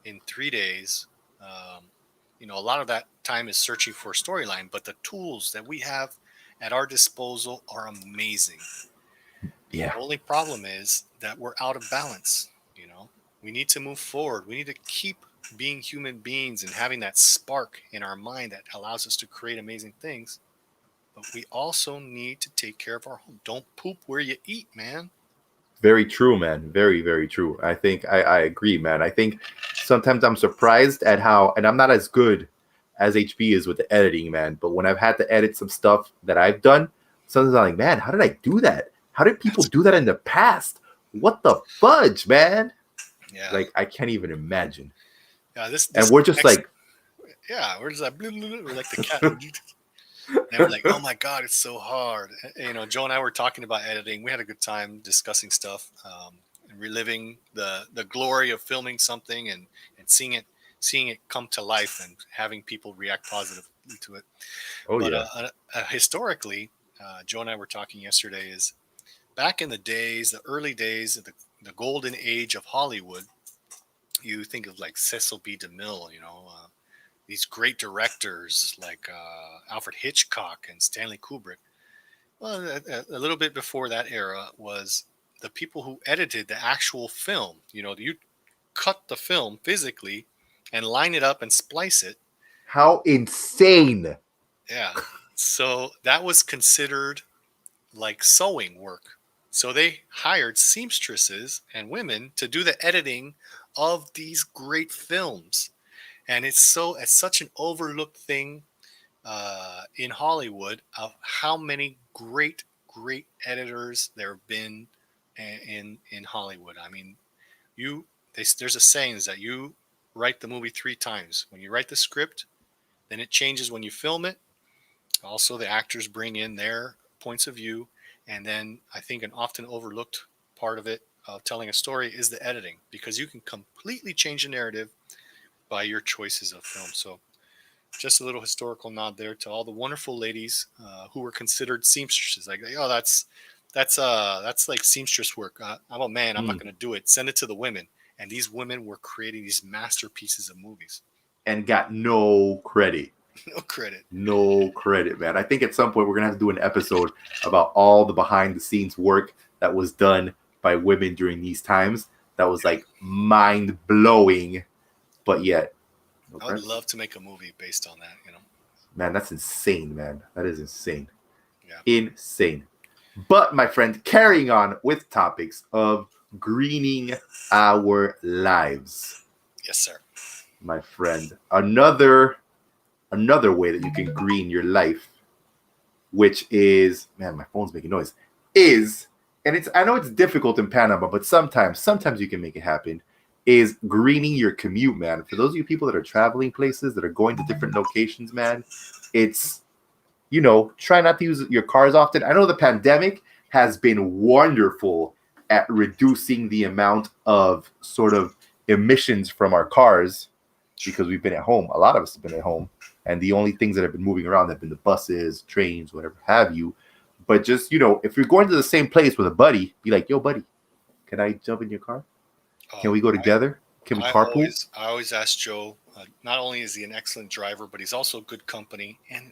in 3 days. A lot of that time is searching for a storyline, but the tools that we have at our disposal are amazing. Yeah. The only problem is that we're out of balance. We need to move forward. We need to keep being human beings and having that spark in our mind that allows us to create amazing things. But we also need to take care of our home. Don't poop where you eat, man. Very true, man. Very, very true. I think I agree, man. I think sometimes I'm surprised at how, and I'm not as good as HB is with the editing, man. But when I've had to edit some stuff that I've done, sometimes I'm like, man, how did I do that? How did people do that in the past? What the fudge, man? Yeah. Like, I can't even imagine. Yeah, this and we're just like, yeah, we're just like, we're like the cat. And we're like, oh my God, it's so hard. Joe and I were talking about editing. We had a good time discussing stuff, and reliving the glory of filming something and seeing it come to life and having people react positively to it. Oh, but, yeah. Historically, Joe and I were talking yesterday is back in the days, the early days of the golden age of Hollywood, you think of like Cecil B. DeMille, these great directors like Alfred Hitchcock and Stanley Kubrick. Well, a little bit before that era was the people who edited the actual film. You cut the film physically and line it up and splice it. How insane. Yeah. So that was considered like sewing work. So they hired seamstresses and women to do the editing of these great films. And it's such an overlooked thing in Hollywood of how many great editors there have been in Hollywood. I mean, there's a saying is that you write the movie 3 times. When you write the script, then it changes when you film it. Also, the actors bring in their points of view, and then I think an often overlooked part of it of telling a story is the editing, because you can completely change the narrative by your choices of film. So just a little historical nod there to all the wonderful ladies who were considered seamstresses. Like, oh, that's like seamstress work. I'm a man. I'm not going to do it. Send it to the women. And these women were creating these masterpieces of movies. And got no credit. No credit, man. I think at some point we're going to have to do an episode about all the behind the scenes work that was done by women during these times. That was like mind blowing. But yet, I would love to make a movie based on that, Man, that's insane, man. That is insane. Yeah. Insane. But, my friend, carrying on with topics of greening our lives. Yes, sir. My friend. Another way that you can green your life, which is, man, my phone's making noise, and I know it's difficult in Panama, but sometimes you can make it happen, is greening your commute, man. For those of you people that are traveling places, that are going to different locations, man, it's, try not to use your cars often. I know the pandemic has been wonderful at reducing the amount of sort of emissions from our cars because we've been at home. A lot of us have been at home, and the only things that have been moving around have been the buses, trains, whatever have you. But just, if you're going to the same place with a buddy, be like, yo, buddy, can I jump in your car? Can we go together? Can we carpool? I always ask Joe, not only is he an excellent driver, but he's also good company. And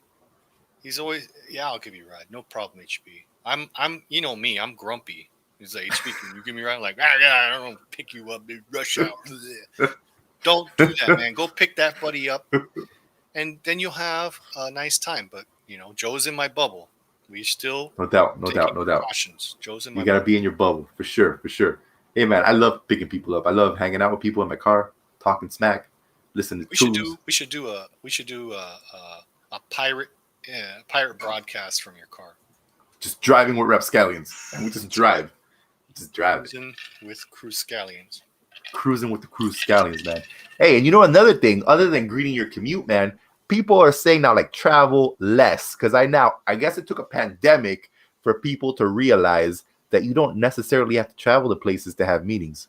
he's always, I'll give you a ride. No problem, HB. I'm me, I'm grumpy. He's like, HB, can you give me a ride? I'm like, I don't pick you up, dude. Rush hour. Don't do that, man. Go pick that buddy up. And then you'll have a nice time. But, Joe's in my bubble. We still No doubt, no taking doubt, no doubt. precautions. Joe's in my You gotta bubble. be in your bubble for sure, for sure. Hey man, I love picking people up. I love hanging out with people in my car, talking smack, listening to We should tunes. do a pirate broadcast from your car. Just driving with RapScallions, and we just That's right. drive, just drive it. Cruising with Scallions. Cruising with the cruise scallions, man. Hey, and you know another thing, other than greeting your commute, man, people are saying now like travel less. Because I guess it took a pandemic for people to realize that you don't necessarily have to travel to places to have meetings.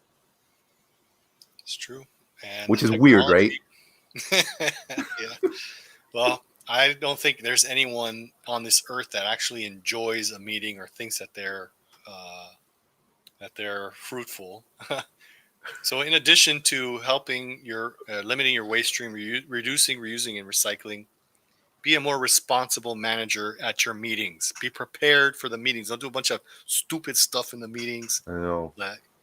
It's true. And Which the is weird, right? Yeah. Well, I don't think there's anyone on this earth that actually enjoys a meeting or thinks that they're fruitful. So, in addition to helping your limiting your waste stream, reducing, reusing, and recycling, be a more responsible manager at your meetings. Be prepared for the meetings. Don't do a bunch of stupid stuff in the meetings I know.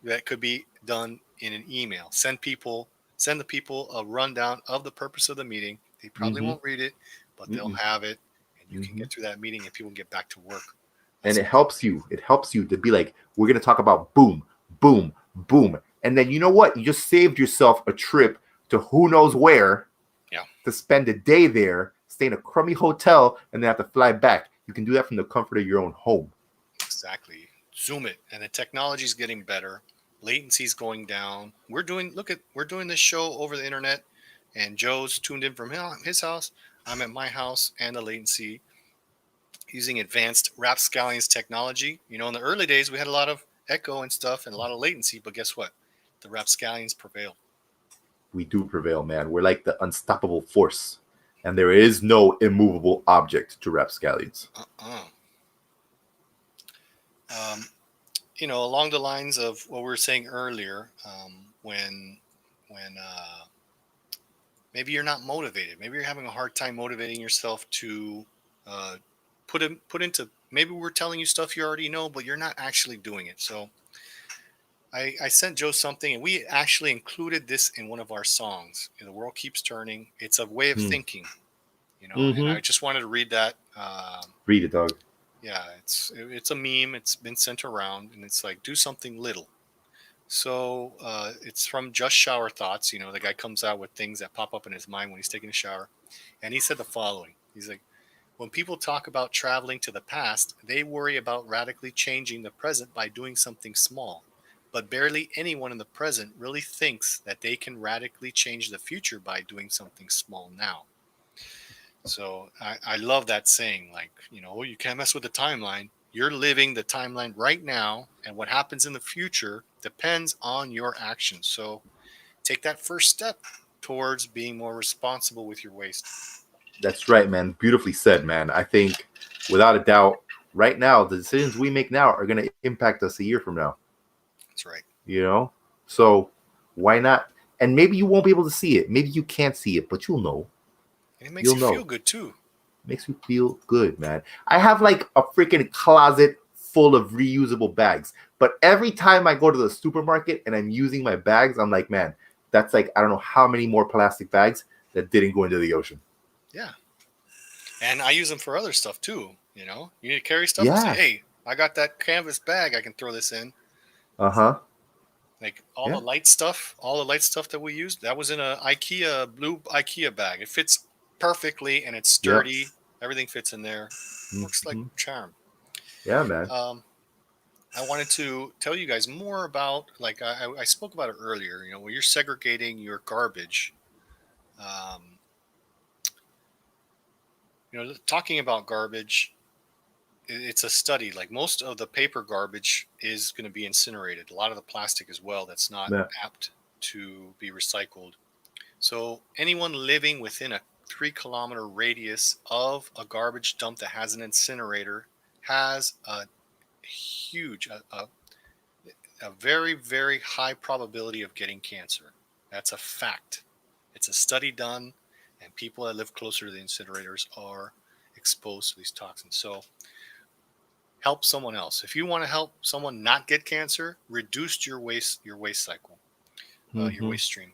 that could be done in an email. Send the people a rundown of the purpose of the meeting. They probably won't read it, but they'll have it, and you can get through that meeting and people can get back to work. And it helps you. It helps you to be like, we're gonna talk about boom, boom, boom. And then you know what? You just saved yourself a trip to who knows where to spend a day there, stay in a crummy hotel, and then have to fly back. You can do that from the comfort of your own home. Exactly. Zoom it. And the technology is getting better. Latency is going down. We're doing this show over the internet, and Joe's tuned in from his house. I'm at my house, and the latency using advanced RapScallions technology. You know, in the early days, we had a lot of echo and stuff and a lot of latency, but guess what? The RapScallions prevail. We do prevail, man. We're like the unstoppable force, and there is no immovable object to RapScallions. You know, along the lines of what we were saying earlier, when maybe you're not motivated, maybe you're having a hard time motivating yourself to put into. Maybe we're telling you stuff you already know, but you're not actually doing it. So I sent Joe something, and we actually included this in one of our songs. The world keeps turning. It's a way of thinking, you know. And I just wanted to read that. Read it, dog. Yeah, it's a meme. It's been sent around, and it's like, do something little. So it's from Just Shower Thoughts. You know, the guy comes out with things that pop up in his mind when he's taking a shower, and he said the following. He's like, when people talk about traveling to the past, they worry about radically changing the present by doing something small. But barely anyone in the present really thinks that they can radically change the future by doing something small now. So I love that saying, like, you know, you can't mess with the timeline. You're living the timeline right now, and what happens in the future depends on your actions. So take that first step towards being more responsible with your waste. That's right, man. Beautifully said, man. I think, without a doubt, right now, the decisions we make now are going to impact us a year from now. That's right. You know? So why not? And maybe you won't be able to see it. Maybe you can't see it, but you'll know. And it makes you feel good, too. Makes you feel good, man. I have like a freaking closet full of reusable bags. But every time I go to the supermarket and I'm using my bags, I'm like, man, that's like, I don't know how many more plastic bags that didn't go into the ocean. Yeah. And I use them for other stuff, too. You know, you need to carry stuff. Yeah. And say, hey, I got that canvas bag. I can throw this in. Like all the light stuff that we used, that was in a blue IKEA bag. It fits perfectly and it's sturdy. Yep. Everything fits in there. Looks like charm. Yeah, man. I wanted to tell you guys more about, like I spoke about it earlier, you know, when you're segregating your garbage, you know, talking about garbage, it's a study. Like most of the paper garbage is going to be incinerated. A lot of the plastic as well that's not apt to be recycled. So anyone living within a 3-kilometer radius of a garbage dump that has an incinerator has a huge, a very, very high probability of getting cancer. That's a fact. It's a study done, and people that live closer to the incinerators are exposed to these toxins. So help someone else. If you want to help someone not get cancer, reduce your waste cycle, your waste stream.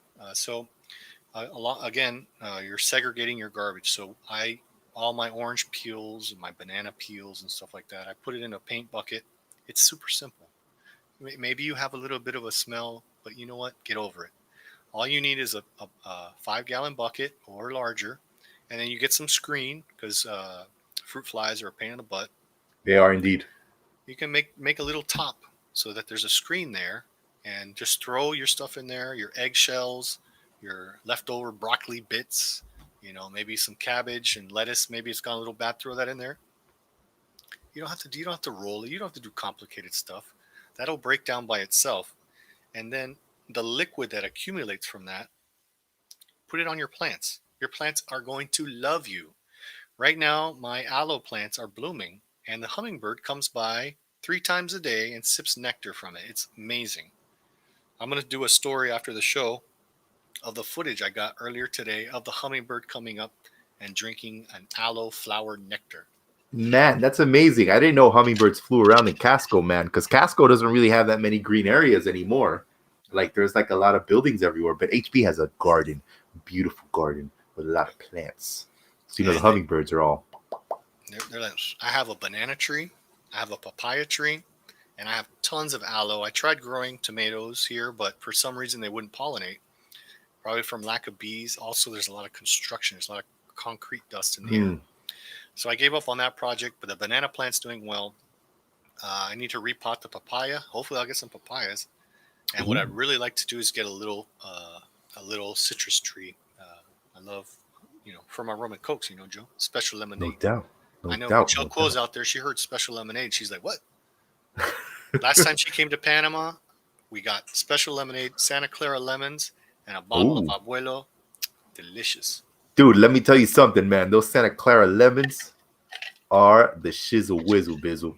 You're segregating your garbage. So I all my orange peels and my banana peels and stuff like that. I put it in a paint bucket. It's super simple. Maybe you have a little bit of a smell, but you know what? Get over it. All you need is a 5-gallon bucket or larger, and then you get some screen because fruit flies are a pain in the butt. They are indeed. You can make a little top so that there's a screen there, and just throw your stuff in there, your eggshells, your leftover broccoli bits, maybe some cabbage and lettuce. Maybe it's gone a little bad. Throw that in there. You don't have to roll it. You don't have to do complicated stuff. That'll break down by itself. And then the liquid that accumulates from that, put it on your plants. Your plants are going to love you. Right now, my aloe plants are blooming, and the hummingbird comes by 3 times a day and sips nectar from it. It's amazing. I'm going to do a story after the show of the footage I got earlier today of the hummingbird coming up and drinking an aloe flower nectar. Man, that's amazing. I didn't know hummingbirds flew around in Casco, man, because Casco doesn't really have that many green areas anymore. Like, there's like a lot of buildings everywhere, but HB has a garden, beautiful garden with a lot of plants. So, the hummingbirds are all. I have a banana tree, I have a papaya tree, and I have tons of aloe. I tried growing tomatoes here, but for some reason they wouldn't pollinate, probably from lack of bees. Also, there's a lot of construction. There's a lot of concrete dust in the air. So I gave up on that project, but the banana plant's doing well. I need to repot the papaya. Hopefully I'll get some papayas. And what I'd really like to do is get a little citrus tree. I love, for my rum and cokes, Joe, special lemonade. No doubt. I know Jill Quill's out there. She heard special lemonade. She's like, what? Last time she came to Panama, we got special lemonade, Santa Clara lemons, and a bottle of Abuelo. Delicious. Dude, let me tell you something, man. Those Santa Clara lemons are the shizzle whizzle bizzle.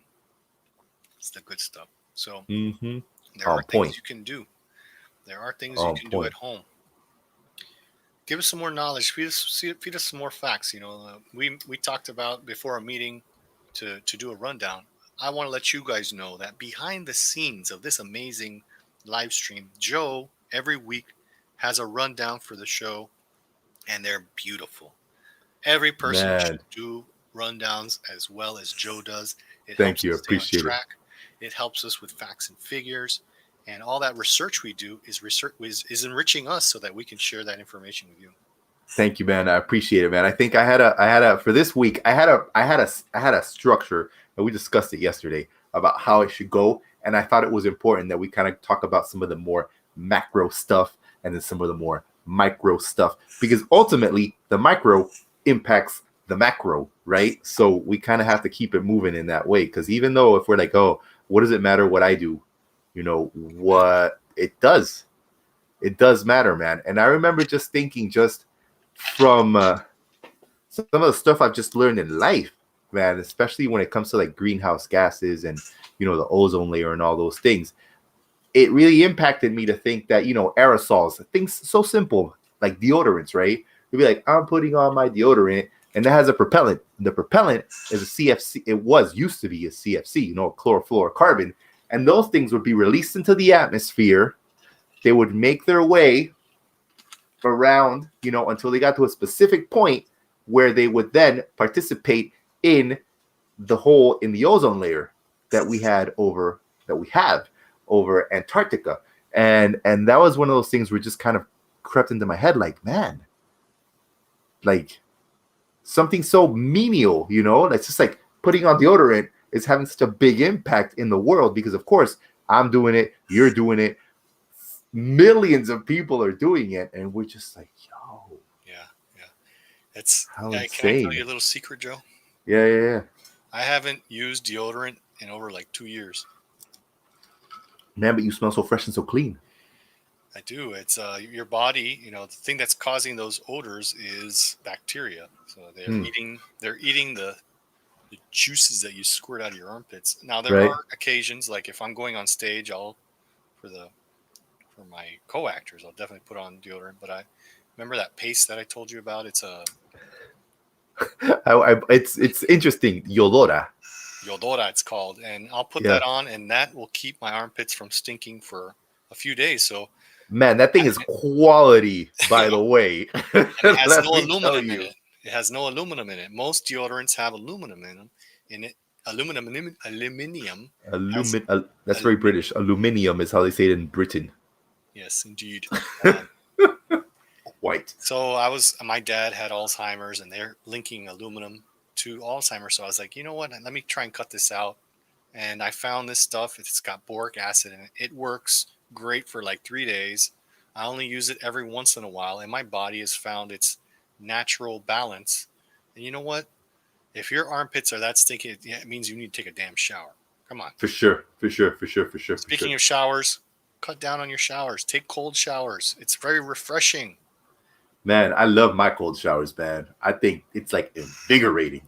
It's the good stuff. So there On are point. things you can do. There are things you can do at home. Give us some more knowledge. Feed us some more facts. We talked about before a meeting to do a rundown. I want to let you guys know that behind the scenes of this amazing live stream, Joe every week has a rundown for the show, and they're beautiful. Every person should do rundowns as well as Joe does. Thank you. I appreciate it. It helps us with facts and figures, and all that research we do is enriching us so that we can share that information with you. Thank you, man. I appreciate it, man. I think I had a for this week. I had a structure, and we discussed it yesterday about how it should go, and I thought it was important that we kind of talk about some of the more macro stuff and then some of the more micro stuff, because ultimately the micro impacts the macro, right? So we kind of have to keep it moving in that way, because even though if we're like, oh, what does it matter what I do? What it does matter, man. And I remember just thinking, just from some of the stuff I've just learned in life, man, especially when it comes to like greenhouse gases and the ozone layer and all those things. It really impacted me to think that aerosols, things so simple like deodorants, right? You'd be like, I'm putting on my deodorant, and that has a propellant. The propellant is a CFC. It used to be a CFC, chlorofluorocarbon, and those things would be released into the atmosphere. They would make their way around, until they got to a specific point where they would then participate in the hole in the ozone layer that we have over Antarctica. And that was one of those things where just kind of crept into my head, like, man, like something so menial, it's just like putting on deodorant is having such a big impact in the world, because of course I'm doing it, you're doing it, millions of people are doing it, and we're just like, yo. Yeah. It's how Can I insane. tell you a little secret, Joe? Yeah. I haven't used deodorant in over like 2 years. Man, but you smell so fresh and so clean. I do. It's your body. The thing that's causing those odors is bacteria. So they're eating the juices that you squirt out of your armpits. Now there are occasions, like if I'm going on stage, for my co-actors, I'll definitely put on deodorant. But I remember that paste that I told you about. It's it's interesting. Yodora, it's called, and I'll put that on, and that will keep my armpits from stinking for a few days. So, man, that thing is quality, by the way. And it has no aluminum in it. It has no aluminum in it. Most deodorants have aluminum in it. Aluminium. Has That's very aluminium. British. Aluminium is how they say it in Britain. Yes, indeed. Um, White. so my dad had Alzheimer's, and they're linking aluminum to Alzheimer's. So I was like, you know what? Let me try and cut this out. And I found this stuff. It's got boric acid in it. It works great for like 3 days. I only use it every once in a while, and my body has found its natural balance. And you know what? If your armpits are that stinky, it means you need to take a damn shower. Come on. For sure. For sure. For sure. For sure. For Speaking sure. of showers, cut down on your showers. Take cold showers. It's very refreshing. Man, I love my cold showers, man. I think it's like invigorating.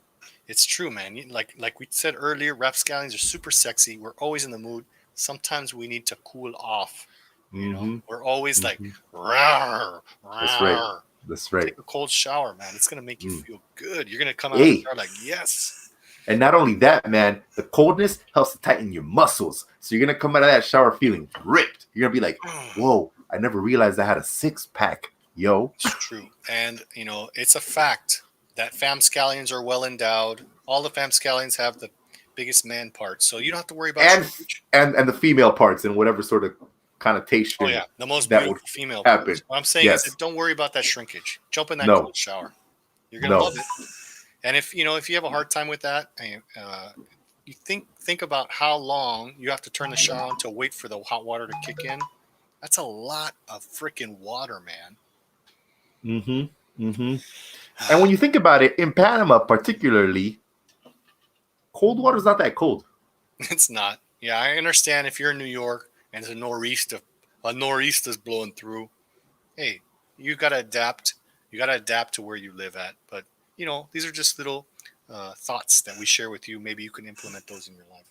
It's true, man. Like we said earlier, rapscallions are super sexy. We're always in the mood. Sometimes we need to cool off. We're always like, rawr, rawr. That's right. That's right. Take a cold shower, man. It's gonna make you feel good. You're gonna come out Hey. of the shower like, yes. And not only that, man, the coldness helps to tighten your muscles. So you're gonna come out of that shower feeling ripped. You're gonna be like, whoa, I never realized I had a 6-pack, yo. It's true. And it's a fact that famscallions are well endowed. All the famscallions have the biggest man parts, so you don't have to worry about shrinkage. and the female parts in whatever sort of connotation. Oh yeah, the most that beautiful would female happen. parts. What I'm saying Yes. is, don't worry about that shrinkage. Jump in that No. cold shower. You're gonna No. love it. And if you have a hard time with that, you think about how long you have to turn the shower on to wait for the hot water to kick in. That's a lot of freaking water, man. And when you think about it, in Panama particularly, cold water is not that cold. It's not. Yeah, I understand if you're in New York and there's a nor'easter's blowing through. Hey, you gotta adapt. You gotta adapt to where you live at. But these are just little thoughts that we share with you. Maybe you can implement those in your life.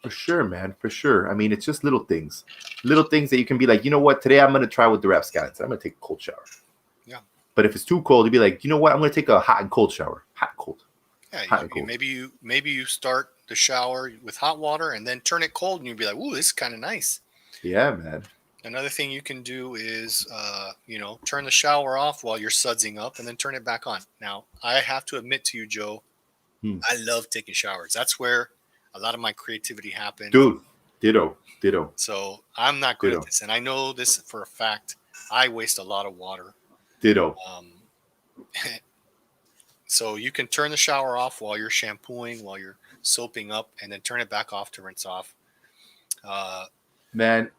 For sure, man. For sure. I mean, it's just little things that you can be like, you know what? Today I'm going to try with the RapScallions. I'm going to take a cold shower. Yeah. But if it's too cold, you'd be like, you know what? I'm going to take a hot and cold shower. Hot, cold. Yeah. Hot and cold. Maybe you start the shower with hot water and then turn it cold, and you'll be like, ooh, this is kind of nice. Yeah, man. Another thing you can do is, turn the shower off while you're sudsing up, and then turn it back on. Now, I have to admit to you, Joe, I love taking showers. That's where a lot of my creativity happens. Dude, ditto. So I'm not good Ditto. at this, and I know this for a fact. I waste a lot of water. Ditto. So you can turn the shower off while you're shampooing, while you're soaping up, and then turn it back off to rinse off. Man,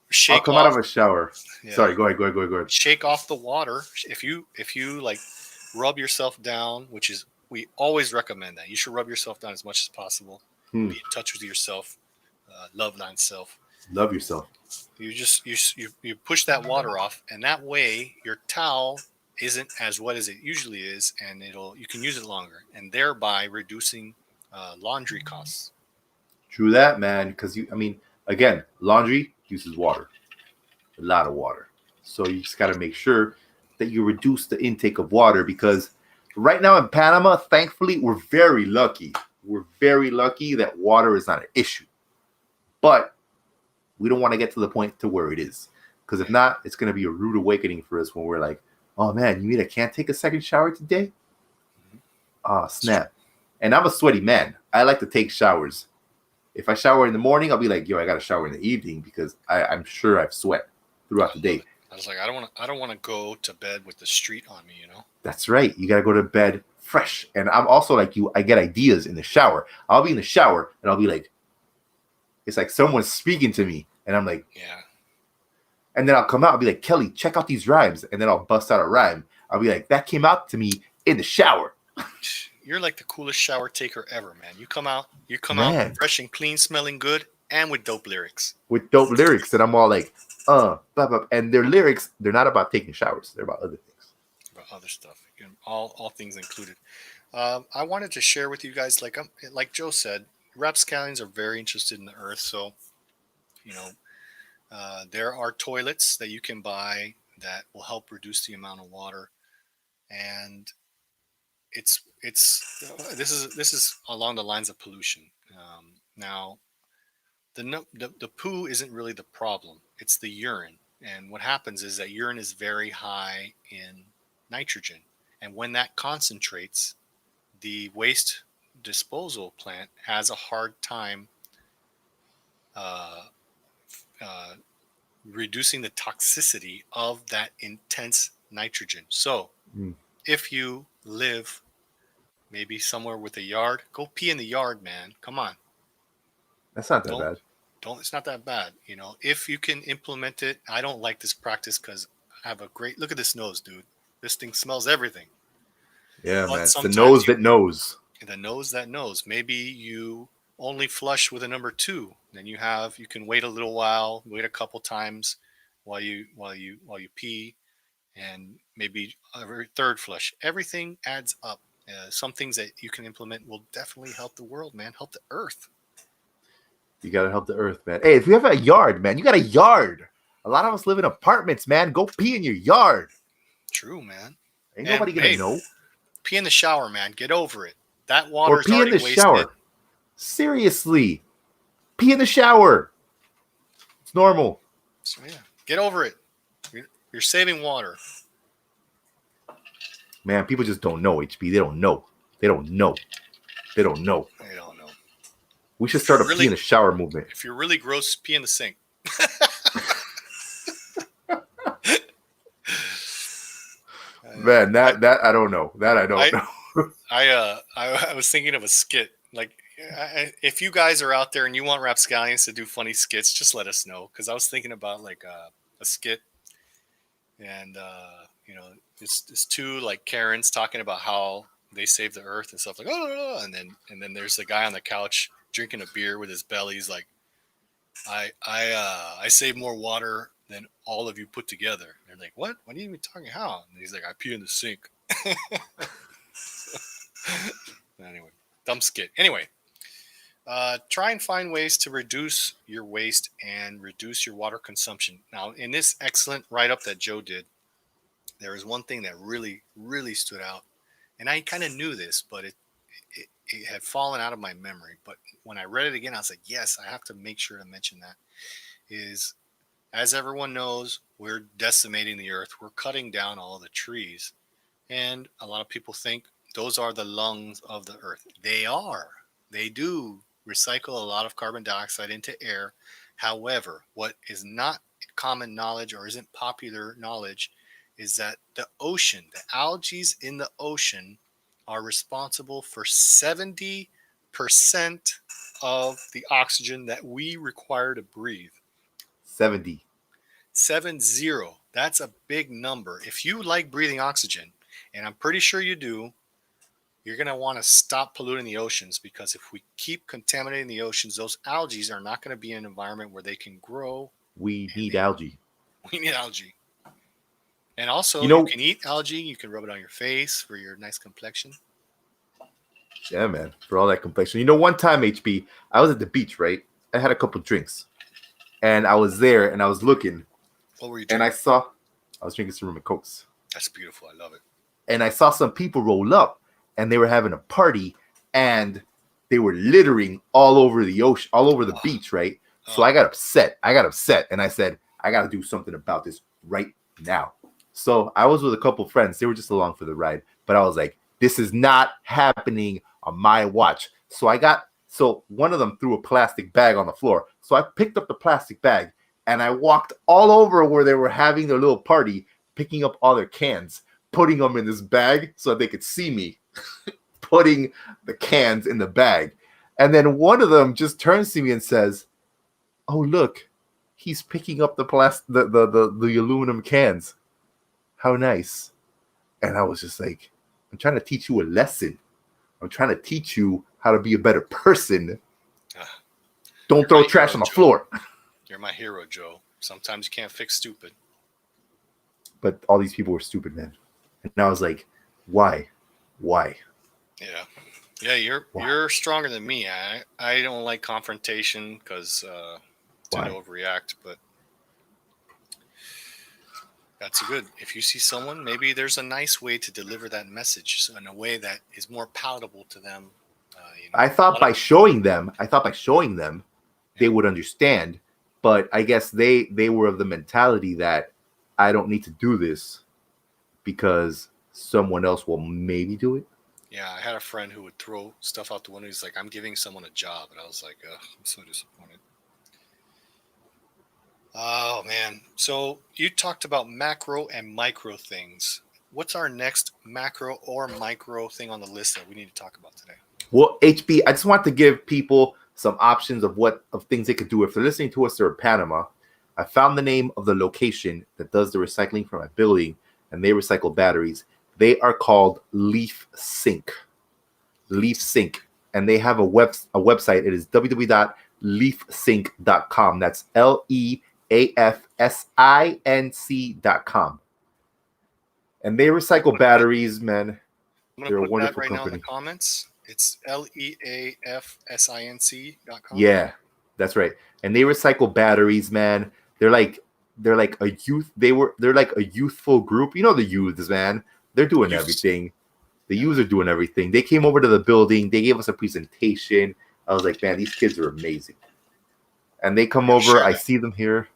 Shake I'll come off, out of a shower. Yeah. Sorry, go ahead. Shake off the water. If you like rub yourself down, which is, we always recommend that. You should rub yourself down as much as possible. Be in touch with yourself. Love thine self. Love yourself. You just you push that water off, and that way your towel isn't as wet as it usually is, and you can use it longer, and thereby reducing laundry costs. True that, man. Because again, laundry uses water, a lot of water. So you just got to make sure that you reduce the intake of water, because right now in Panama, thankfully, we're very lucky. We're very lucky that water is not an issue. But we don't want to get to the point to where it is. Because if not, it's going to be a rude awakening for us when we're like, oh, man, you mean I can't take a second shower today? Oh, snap. And I'm a sweaty man. I like to take showers. If I shower in the morning, I'll be like, yo, I got to shower in the evening, because I'm sure I've sweat throughout the day. I was like, I don't want to go to bed with the street on me, That's right. You got to go to bed fresh. And I'm also like you. I get ideas in the shower. I'll be in the shower and I'll be like, it's like someone's speaking to me. And I'm like, yeah. And then I'll come out. I'll be like, Kelly, check out these rhymes. And then I'll bust out a rhyme. I'll be like, that came out to me in the shower. You're like the coolest shower taker ever, man. You come out Man. fresh and clean, smelling good, and with dope lyrics. With dope lyrics. And I'm all like, blah, blah. And their lyrics, they're not about taking showers. They're about other things. About other stuff. Again, all things included. I wanted to share with you guys, like Joe said, rapscallions are very interested in the earth. So, there are toilets that you can buy that will help reduce the amount of water, and this is along the lines of pollution. Now, the poo isn't really the problem; it's the urine. And what happens is that urine is very high in nitrogen, And when that concentrates, the waste disposal plant has a hard time reducing the toxicity of that intense nitrogen. So if you live maybe somewhere with a yard, go pee in the yard, man. Come on. That's not that bad. It's not that bad. If you can implement it. I don't like this practice because I have a great, look at this nose, dude. This thing smells everything. Yeah, But man. It's the nose that knows. The nose that knows. Maybe you only flush with a number 2. Then you can wait a little while, wait a couple times while you pee, and maybe every third flush. Everything adds up. Some things that you can implement will definitely help the world, man. Help the earth. You gotta help the earth, man. Hey, if you have a yard, man, you got a yard. A lot of us live in apartments, man. Go pee in your yard. True, man. Ain't nobody gonna know. Pee in the shower, man. Get over it. That water is pee already in the wasted. shower. Seriously, pee in the shower. It's normal. So, yeah, get over it. You're saving water. Man, people just don't know, HB. They don't know. They don't know. They don't know. They don't know. We should start a pee in the shower movement. If you're really gross, pee in the sink. Man, that I don't know. That I don't know. I was thinking of a skit. Like, if you guys are out there and you want RapScallions to do funny skits, just let us know. Because I was thinking about like a skit, and it's 2 like Karens talking about how they save the earth and stuff, like and then there's the guy on the couch drinking a beer with his belly. He's like, I save more water than all of you put together. And they're like, what are you even talking? How? And he's like, I pee in the sink. Anyway, dumb skit. Anyway, try and find ways to reduce your waste and reduce your water consumption. Now, in this excellent write-up that Joe did, there was one thing that really, really stood out. And I kind of knew this, but it had fallen out of my memory. But when I read it again, I was like, yes, I have to make sure to mention that. Is, as everyone knows, we're decimating the earth. We're cutting down all the trees. And a lot of people think those are the lungs of the earth. They are. They do recycle a lot of carbon dioxide into air. However, what is not common knowledge or isn't popular knowledge is that the ocean, the algae in the ocean, are responsible for 70% of the oxygen that we require to breathe. 70. 70. That's a big number. If you like breathing oxygen, and I'm pretty sure you do, you're going to want to stop polluting the oceans, because if we keep contaminating the oceans, those algae are not going to be in an environment where they can grow. We need algae. We need algae. And also, you can eat algae. You can rub it on your face for your nice complexion. Yeah, man. For all that complexion. One time, HB, I was at the beach, right? I had a couple drinks. And I was there, and I was looking. What were you drinking? And I was drinking some rum and cokes. That's beautiful. I love it. And I saw some people roll up, and they were having a party, and they were littering all over the ocean, all over the beach, right? So I got upset. And I said, I got to do something about this right now. So I was with a couple friends. They were just along for the ride. But I was like, this is not happening on my watch. So one of them threw a plastic bag on the floor. So I picked up the plastic bag, and I walked all over where they were having their little party, picking up all their cans, putting them in this bag so that they could see me putting the cans in the bag. And then one of them just turns to me and says, oh, look, he's picking up the aluminum cans. How nice. And I was just like, I'm trying to teach you a lesson. I'm trying to teach you how to be a better person. Don't throw trash on the floor. You're my hero, Joe. Sometimes you can't fix stupid. But all these people were stupid, man. And I was like, why? Yeah, you're stronger than me. I don't like confrontation because I tend to overreact, but that's good. If you see someone, maybe there's a nice way to deliver that message in a way that is more palatable to them. I thought by showing them, they would understand. But I guess they were of the mentality that I don't need to do this because someone else will maybe do it. Yeah, I had a friend who would throw stuff out the window. He's like, I'm giving someone a job. And I was like, I'm so disappointed. Oh, man. So you talked about macro and micro things. What's our next macro or micro thing on the list that we need to talk about today? Well, HB, I just want to give people some options of things they could do. If they're listening to us, they're in Panama. I found the name of the location that does the recycling for my building, and they recycle batteries. They are called Leaf Sync. Leaf Sync. And they have a website. It is www.leafsync.com. That's LEAFSINC.com. And they recycle batteries, man. I'm going to put that right now in the comments. It's LEAFSINC.com. Yeah, that's right. And they recycle batteries, man. They're like a youth. They're like a youthful group. You know the youths, man. They're doing everything. The youths are doing everything. They came over to the building. They gave us a presentation. I was like, man, these kids are amazing. And they come over. I see them here.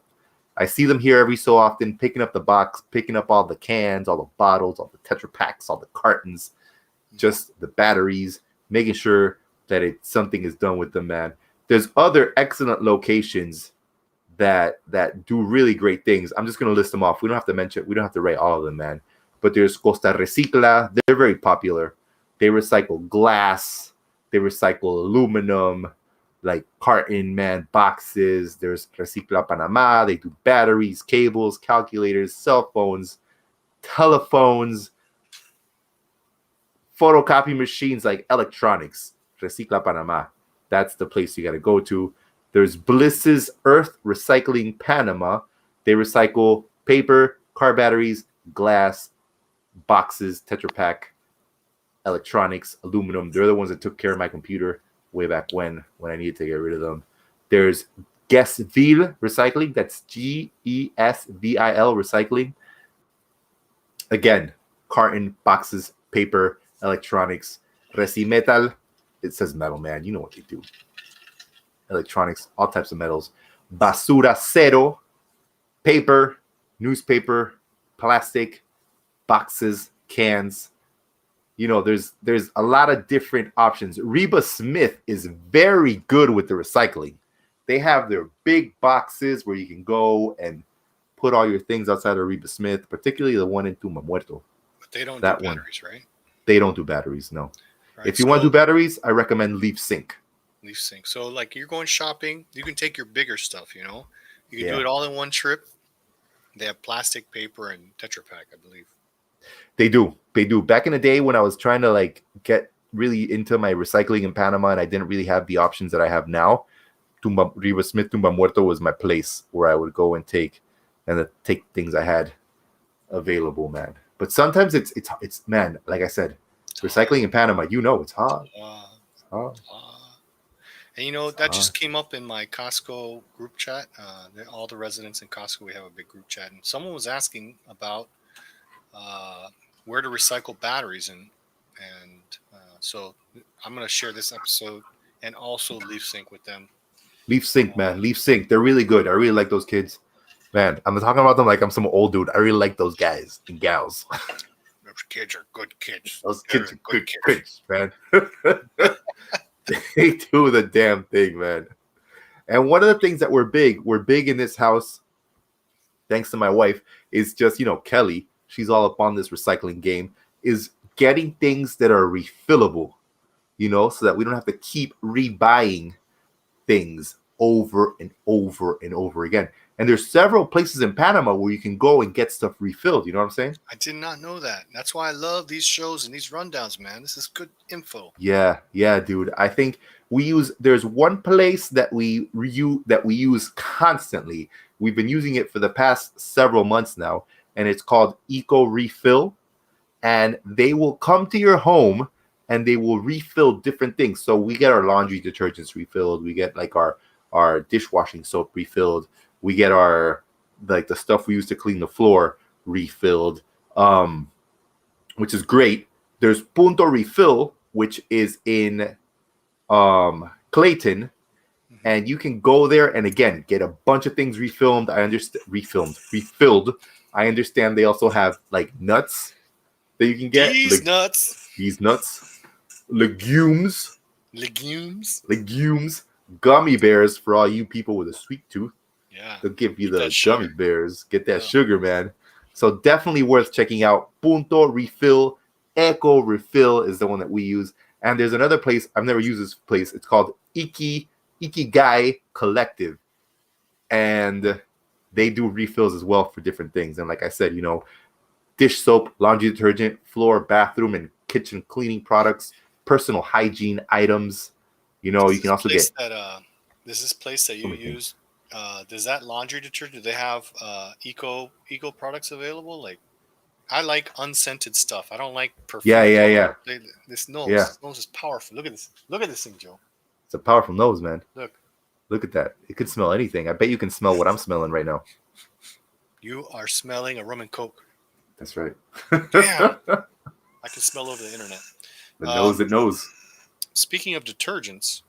I see them here every so often, picking up the box, picking up all the cans, all the bottles, all the Tetra Packs, all the cartons, just the batteries, making sure that something is done with them, man. There's other excellent locations that do really great things. I'm just going to list them off. We don't have to rate all of them, man. But there's Costa Recicla. They're very popular. They recycle glass. They recycle aluminum, like carton, man, boxes. There's Recicla Panama. They do batteries, cables, calculators, cell phones, telephones, photocopy machines, like electronics. Recicla Panama. That's the place you got to go to. There's Bliss's Earth Recycling Panama. They recycle paper, car batteries, glass, boxes, Tetra Pak, electronics, aluminum. They're the ones that took care of my computer way back when I needed to get rid of them. There's Guesville Recycling. That's GESVIL Recycling. Again, carton, boxes, paper, electronics. Recimetal. It says metal, man. You know what they do. Electronics, all types of metals. Basura Cero. Paper, newspaper, plastic, boxes, cans. You know, there's a lot of different options. Reba Smith is very good with the recycling. They have their big boxes where you can go and put all your things outside of Reba Smith, particularly the one in Tumba Muerto. But they don't do batteries, right? They don't do batteries, no. Right, if you want to do batteries, I recommend Leaf Sync. Leaf Sync. So, like, you're going shopping, you can take your bigger stuff, you know? You can do it all in one trip. They have plastic, paper, and Tetra Pak, I believe. They do. Back in the day when I was trying to like get really into my recycling in Panama and I didn't really have the options that I have now, Reba Smith Tumba Muerto was my place where I would go and take things I had available, man. But sometimes it's man, like I said, recycling in Panama, you know, it's hard. It's hard. And you know, that just came up in my Costco group chat. All the residents in Costco, we have a big group chat, and someone was asking about where to recycle batteries, and so I'm going to share this episode and also Leaf Sync with them. Leaf Sync, man. Leaf Sync. They're really good. I really like those kids. Man, I'm talking about them like I'm some old dude. I really like those guys and gals. Those kids are good kids. Those kids are good kids, man. They do the damn thing, man. And one of the things that we're big in this house, thanks to my wife, is just, you know, Kelly. She's all up on this recycling game, is getting things that are refillable, you know, so that we don't have to keep rebuying things over and over and over again. And there's several places in Panama where you can go and get stuff refilled. You know what I'm saying? I did not know that. That's why I love these shows and these rundowns, man. This is good info. Yeah, dude. I think there's one place that we use constantly. We've been using it for the past several months now, and it's called Eco Refill. And they will come to your home and they will refill different things. So we get our laundry detergents refilled. We get like our dishwashing soap refilled. We get our the stuff we use to clean the floor refilled, which is great. There's Punto Refill, which is in Clayton, and you can go there and again get a bunch of things refilled. I understand they also have like nuts. that you can get. These nuts. These nuts. Legumes. Legumes. Gummy bears for all you people with a sweet tooth. Yeah. They'll give you Get that the sugar. gummy bears. Get that Yeah. sugar, man. So definitely worth checking out. Punto Refill. Echo Refill is the one that we use. And there's another place. I've never used this place. It's called Ikigai Collective. And they do refills as well for different things. And like I said, you know, dish soap, laundry detergent, floor, bathroom, and kitchen cleaning products, personal hygiene items. You know, you can also get... There's this place that you use. Does that laundry detergent, do they have eco products available? Like, I like unscented stuff. I don't like perfume. Yeah. This nose. Yeah. This nose is powerful. Look at this. Look at this thing, Joe. It's a powerful nose, man. Look at that. It could smell anything. I bet you can smell what I'm smelling right now. You are smelling a rum and coke. That's right. Damn. I can smell over the internet. The nose that knows. Speaking of detergents,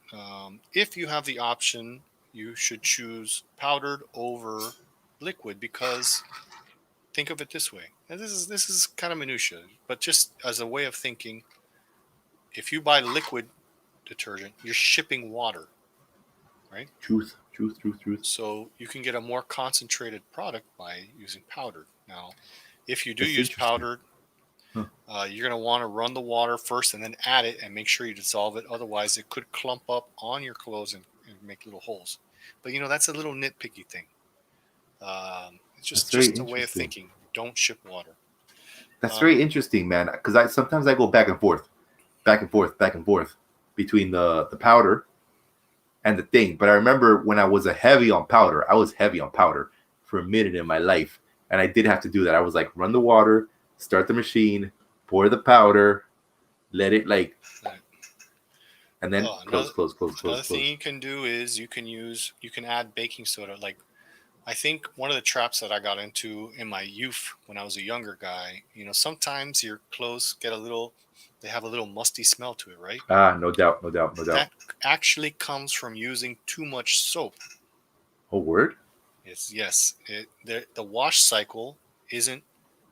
if you have the option, you should choose powdered over liquid, because think of it this way. And this is kind of minutia, but just as a way of thinking, if you buy liquid detergent, you're shipping water, right? Truth. So you can get a more concentrated product by using powdered. Now, if you do use powdered, you're going to want to run the water first and then add it and make sure you dissolve it. Otherwise, it could clump up on your clothes and make little holes. But, you know, that's a little nitpicky thing. It's just a way of thinking. Don't ship water. That's very interesting, man. Because sometimes I go back and forth between the powder and the thing. But I remember when I was heavy on powder for a minute in my life. And I did have to do that. I was like, run the water, start the machine, pour the powder, let it and then close. Another thing you can do is you can add baking soda. Like, I think one of the traps that I got into in my youth when I was a younger guy, you know, sometimes your clothes they have a little musty smell to it, right? No doubt. That actually comes from using too much soap. Oh, word? Yes. The wash cycle isn't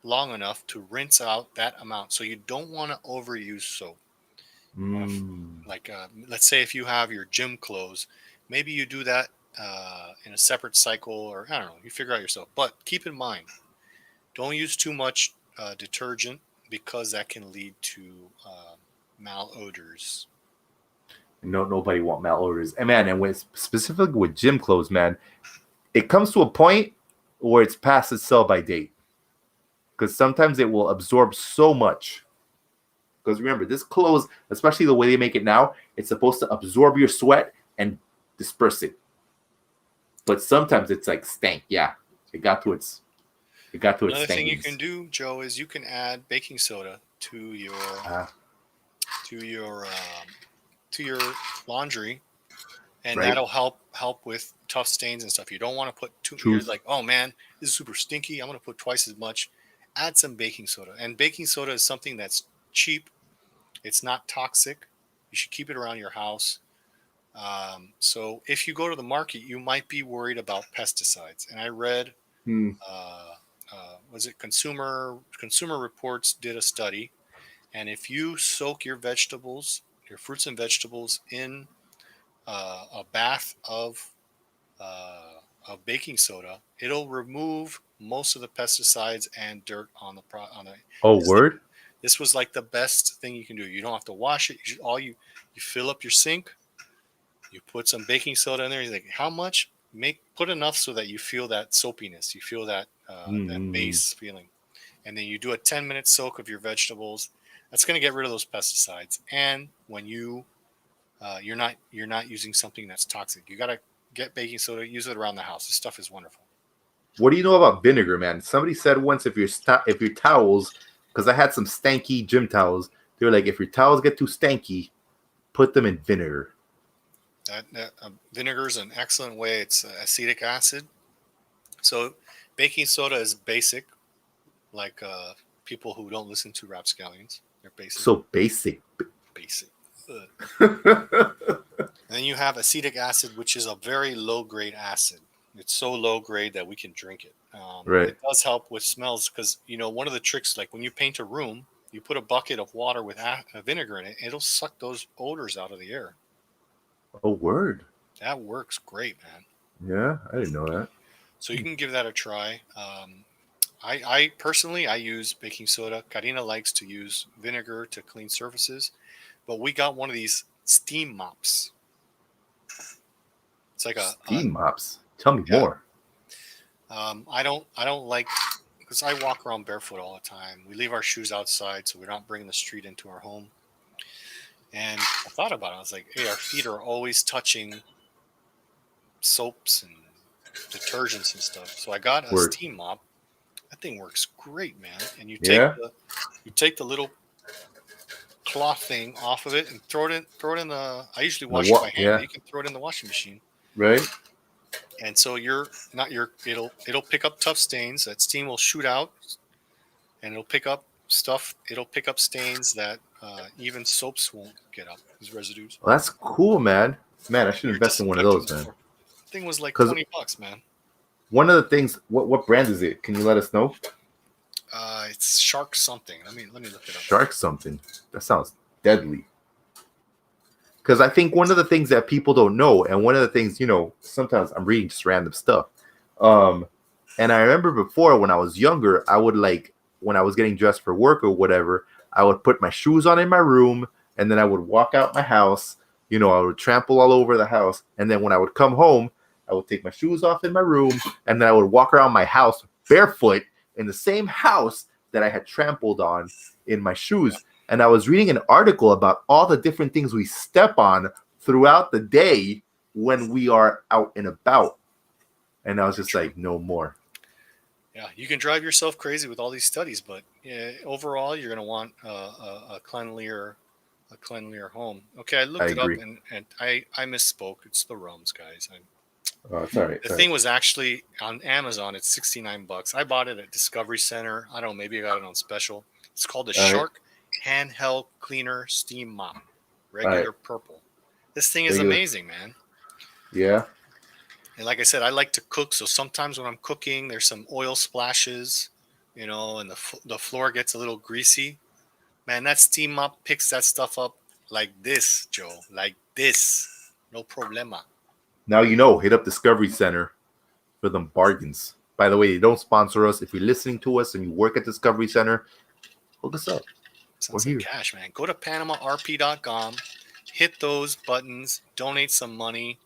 long enough to rinse out that amount. So you don't want to overuse soap. Let's say if you have your gym clothes, maybe you do that in a separate cycle, or I don't know, you figure out yourself. But keep in mind, don't use too much detergent, because that can lead to malodors. No, nobody want malodors. And man, and specifically with gym clothes, man, it comes to a point where it's past its sell-by date. Because sometimes it will absorb so much. Because remember, this clothes, especially the way they make it now, it's supposed to absorb your sweat and disperse it. But sometimes it's like stank. Yeah, it got to its Another thing you can do, Joe, is you can add baking soda to your laundry, and that'll help with tough stains and stuff. You don't want to put too. You're like, oh man, this is super stinky. I'm going to put twice as much. Add some baking soda, and baking soda is something that's cheap. It's not toxic. You should keep it around your house. So if you go to the market, you might be worried about pesticides. And I read, was it Consumer Reports did a study, and if you soak your fruits and vegetables in a bath of baking soda, it'll remove most of the pesticides and dirt on the word? This was like the best thing you can do. You don't have to wash it. You fill up your sink. You put some baking soda in there. You're like, how much? Put enough so that you feel that soapiness. You feel that that base feeling, and then you do a 10-minute soak of your vegetables. That's going to get rid of those pesticides. And when you're not using something that's toxic, you got to get baking soda. Use it around the house. This stuff is wonderful. What do you know about vinegar, man? Somebody said once if your towels, because I had some stanky gym towels, they were like, if your towels get too stanky, put them in vinegar. Vinegar is an excellent way. It's acetic acid. So baking soda is basic, like people who don't listen to RapScallions. They're basic. So basic. And then you have acetic acid, which is a very low-grade acid. It's so low-grade that we can drink it. Right. It does help with smells because, one of the tricks, like when you paint a room, You put a bucket of water with vinegar in it, it'll suck those odors out of the air. Oh, word. That works great, man. Yeah, I didn't know that. So you can give that a try. I personally, I use baking soda. Carina likes to use vinegar to clean surfaces, but we got one of these steam mops. It's like Steam mops. Tell me yeah. more. I don't like, because I walk around barefoot all the time. We leave our shoes outside, so we're not bringing the street into our home. And I thought about it. I was like, hey, our feet are always touching soaps and detergents and stuff. So I got a steam mop. That thing works great, man. And you take the little cloth thing off of it and throw it in the. I usually wash it by hand. Yeah. You can throw it in the washing machine. Right. And so it'll pick up tough stains. That steam will shoot out, and it'll pick up stuff. It'll pick up stains that even soaps won't get up. These residues. Well, that's cool, man. Man, I should invest in one of those, man. The thing was like $20, man. One of the things. What brand is it? Can you let us know? It's Shark something. Let me look it up. Shark something. That sounds deadly. Because I think one of the things that people don't know, and one of the things, sometimes I'm reading just random stuff. And I remember before when I was younger, I would when I was getting dressed for work or whatever, I would put my shoes on in my room, and then I would walk out my house. I would trample all over the house. And then when I would come home, I would take my shoes off in my room, and then I would walk around my house barefoot in the same house that I had trampled on in my shoes. And I was reading an article about all the different things we step on throughout the day when we are out and about. And I was just like, no more. Yeah, you can drive yourself crazy with all these studies, but overall, you're going to want a cleanlier home. Okay, I looked it up, and I misspoke. It's the rums, guys. It's all right. The thing was actually on Amazon. It's $69. I bought it at Discovery Center. I don't know. Maybe I got it on special. It's called the Shark Handheld Cleaner Steam Mop, regular purple. This thing is amazing, man. Yeah. And like I said, I like to cook, so sometimes when I'm cooking, there's some oil splashes, and the floor gets a little greasy. Man, that steam mop picks that stuff up like this, Joe, like this. No problema. Now hit up Discovery Center for them bargains. By the way, they don't sponsor us. If you're listening to us and you work at Discovery Center, hook us up. Sounds like cash, man. Go to PanamaRP.com, hit those buttons, donate some money.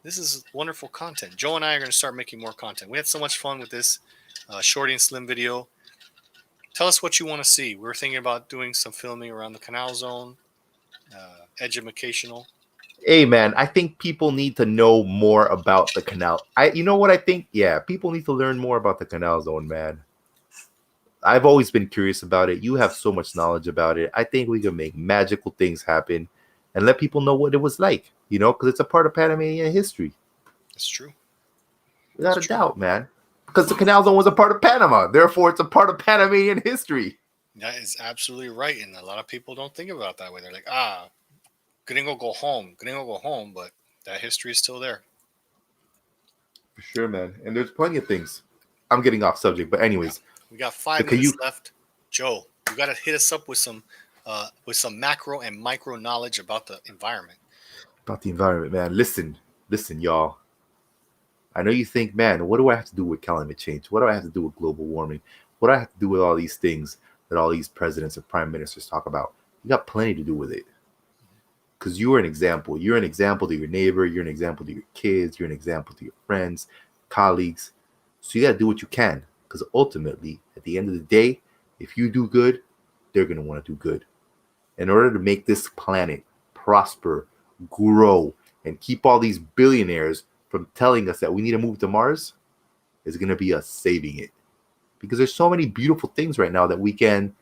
This is wonderful content. Joe and I are going to start making more content. We had so much fun with this Shorty and Slim video. Tell us what you want to see. We're thinking about doing some filming around the Canal Zone, educational. Hey, man, I think people need to know more about the canal. You know what I think? Yeah, people need to learn more about the Canal Zone, man. I've always been curious about it. You have so much knowledge about it. I think we can make magical things happen and let people know what it was like, because it's a part of Panamanian history. That's true. Without a doubt, man. Because the Canal Zone was a part of Panama. Therefore, it's a part of Panamanian history. That is absolutely right. And a lot of people don't think about it that way. They're like, gringo go home, but that history is still there. For sure, man. And there's plenty of things. I'm getting off subject, but anyways. Yeah. We got 5 minutes left. Joe, you got to hit us up with some macro and micro knowledge about the environment. About the environment, man. Listen, y'all. I know you think, man, what do I have to do with climate change? What do I have to do with global warming? What do I have to do with all these things that all these presidents and prime ministers talk about? You got plenty to do with it. Because you are an example. You're an example to your neighbor. You're an example to your kids. You're an example to your friends, colleagues. So you got to do what you can. Because ultimately, at the end of the day, if you do good, they're going to want to do good. In order to make this planet prosper, grow, and keep all these billionaires from telling us that we need to move to Mars, is going to be us saving it. Because there's so many beautiful things right now that we can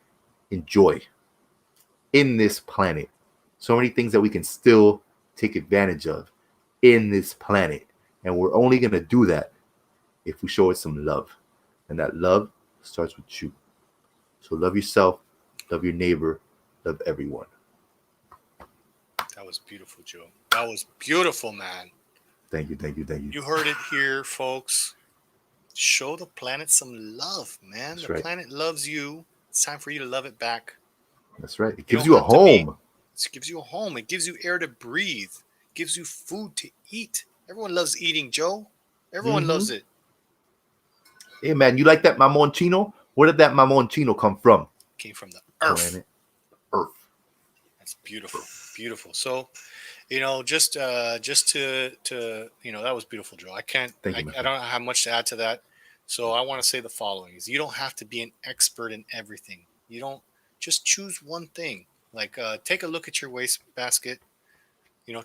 enjoy in this planet. So many things that we can still take advantage of in this planet. And we're only going to do that if we show it some love. And that love starts with you. So love yourself, love your neighbor, love everyone. That was beautiful, Joe. That was beautiful, man. Thank you. You heard it here, folks. Show the planet some love, man. That's the planet loves you. It's time for you to love it back. That's right. It You gives don't you a have to be- home. It gives you a home. It gives you air to breathe. It gives you food to eat. Everyone loves eating, Joe. Everyone loves it. Hey, man, you like that mamoncino? Where did that mamoncino come from? Came from the earth. Planet Earth. That's beautiful, beautiful. So, just to that was beautiful, Joe. Thank you, my I friend. don't have much to add to that. So I want to say the following: is you don't have to be an expert in everything. You don't just choose one thing. Like take a look at your waste basket.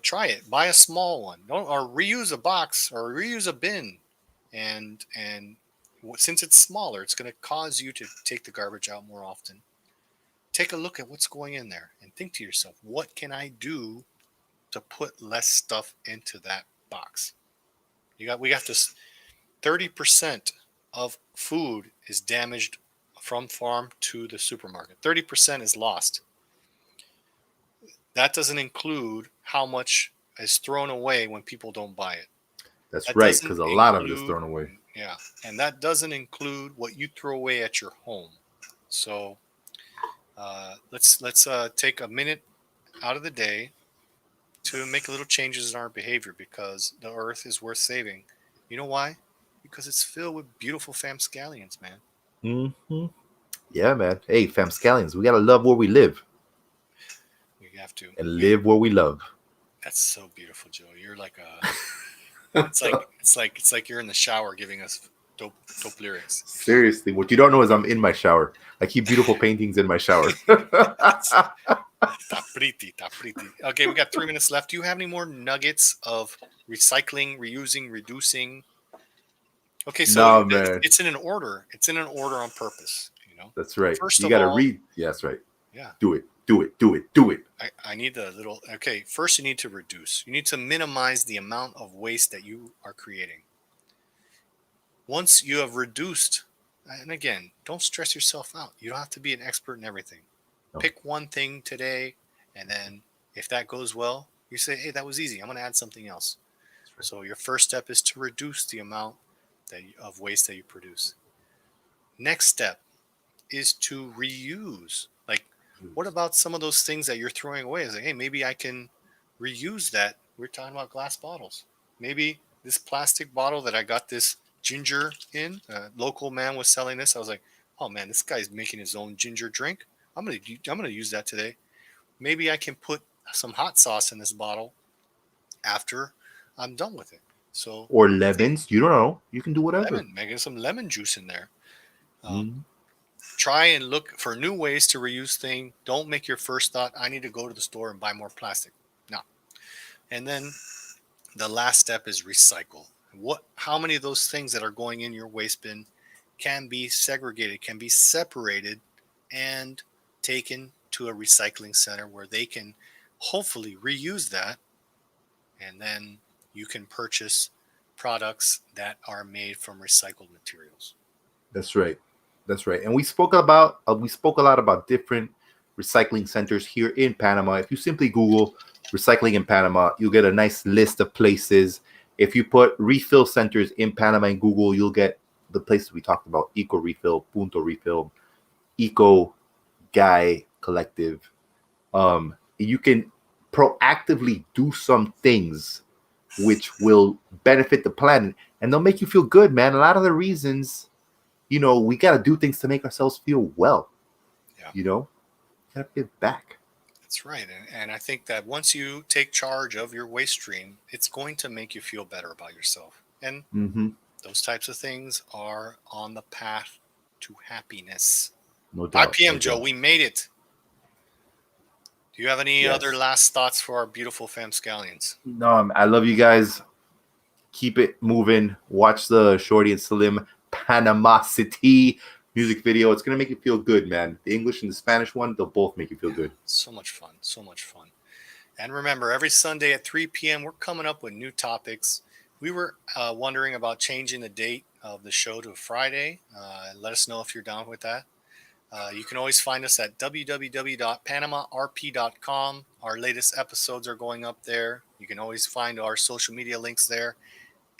Try it. Buy a small one. Don't or reuse a box or reuse a bin, and since it's smaller, it's going to cause you to take the garbage out more often. Take a look at what's going in there and think to yourself, what can I do to put less stuff into that box? We got this 30% of food is damaged from farm to the supermarket. 30% is lost. That doesn't include how much is thrown away when people don't buy it. That's That right, doesn't because a lot of it is include- thrown away. Yeah, and that doesn't include what you throw away at your home. So let's take a minute out of the day to make little changes in our behavior because the earth is worth saving. You know why? Because it's filled with beautiful famscallions, man. Mm-hmm. Yeah, man. Hey, famscallions, we gotta love where we live We have to. and live where we love. That's so beautiful, Joe. You're like a. It's like you're in the shower giving us dope lyrics. Seriously, what you don't know is I'm in my shower. I keep beautiful paintings in my shower. Tapriti. Okay, we got 3 minutes left. Do you have any more nuggets of recycling, reusing, reducing? Okay, so No, man. it's in an order. It's in an order on purpose. That's right. First You of gotta all, read. Yeah, that's right. Yeah. Do it. I need the little. Okay, first you need to reduce. You need to minimize the amount of waste that you are creating. Once you have reduced, and again, don't stress yourself out. You don't have to be an expert in everything. No. Pick one thing today, and then if that goes well, you say, "Hey, that was easy. I'm going to add something else." Right. So your first step is to reduce the amount of waste that you produce. Next step is to reuse. Like, what about some of those things that you're throwing away? Is like, hey, maybe I can reuse that. We're talking about glass bottles. Maybe this plastic bottle that I got this ginger in, a local man was selling this. I was like, oh man, this guy's making his own ginger drink. I'm gonna use that today. Maybe I can put some hot sauce in this bottle after I'm done with it. So Or lemons. You don't know. You can do whatever. making some lemon juice in there. Mhm. Try and look for new ways to reuse things. Don't make your first thought, I need to go to the store and buy more plastic. No. And then the last step is recycle. How many of those things that are going in your waste bin can be segregated, can be separated and taken to a recycling center where they can hopefully reuse that, and then you can purchase products that are made from recycled materials. That's right. That's right. And we spoke a lot about different recycling centers here in Panama. If you simply Google recycling in Panama, you'll get a nice list of places. If you put refill centers in Panama in Google, you'll get the places we talked about: Eco Refill, Punto Refill, Eco Guy Collective. You can proactively do some things which will benefit the planet, and they'll make you feel good, man. A lot of the reasons, we got to do things to make ourselves feel well. Yeah. Got to give back. That's right. And I think that once you take charge of your waste stream, it's going to make you feel better about yourself. And those types of things are on the path to happiness. No doubt. 5 p.m., no Joe, doubt. we made it. Do you have any other last thoughts for our beautiful famscallions? No, I love you guys. Keep it moving. Watch the Shorty and Slim Panama City music video. It's going to make you feel good, man. The English and the Spanish one, they'll both make you feel good. So much fun. So much fun. And remember, every Sunday at 3 p.m., we're coming up with new topics. We were wondering about changing the date of the show to Friday. Let us know if you're down with that. You can always find us at www.panamarp.com. Our latest episodes are going up there. You can always find our social media links there,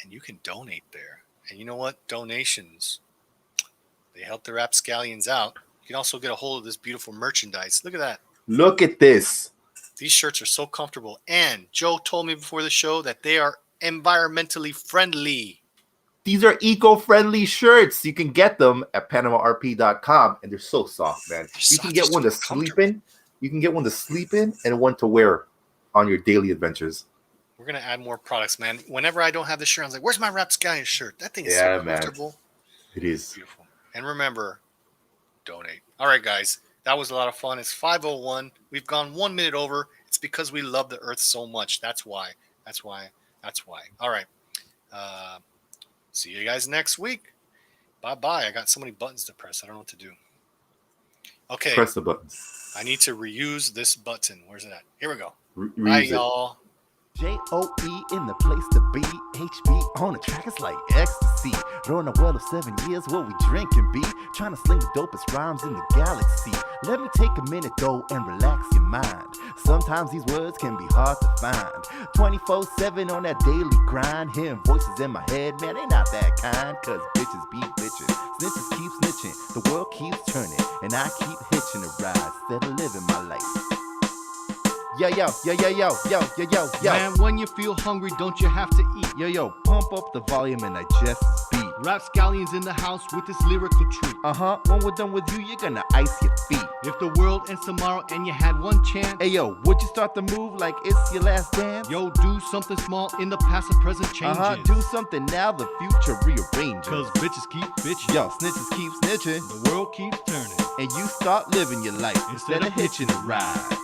and you can donate there. And you know what? Donations, they help the RapScallions out. can also get a hold of this beautiful merchandise. Look at that. Look at this. These shirts are so comfortable. And Joe told me before the show that they are environmentally friendly. These are eco-friendly shirts. You can get them at PanamaRP.com, and they're so soft, man. You can get one to sleep in. You can get one to sleep in and one to wear on your daily adventures. We're going to add more products, man. Whenever I don't have the shirt, I'm like, where's my RapScallions shirt? That thing is so comfortable. It is. Beautiful. And remember, donate. All right, guys. That was a lot of fun. It's 5:01. We've gone 1 minute over. It's because we love the earth so much. That's why. All right. See you guys next week. Bye-bye. I got so many buttons to press. I don't know what to do. Okay. Press the buttons. I need to reuse this button. Where's it at? Here we go. Bye, y'all. J-O-E in the place to be. HB on the track, it's like ecstasy. Run a well of 7 years, what we drinking be. Trying to sling the dopest rhymes in the galaxy. Let me take a minute though and relax your mind. Sometimes these words can be hard to find. 24/7 on that daily grind. Hearing voices in my head, man, they not that kind. Cause bitches be bitches, snitches keep snitching. The world keeps turning, and I keep hitching a ride instead of living my life. Yo. Man, when you feel hungry, don't you have to eat? Yo, pump up the volume and digest this beat. RapScallions in the house with this lyrical treat. When we're done with you, you're gonna ice your feet. If the world ends tomorrow and you had one chance, Hey yo, would you start the move like it's your last dance? yo, do something small in the past and present changes. Do something now, the future rearranges. Cause bitches keep bitching. Yo, snitches keep snitching. The world keeps turning. And you start living your life instead of hitching a ride.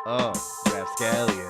RapScallions.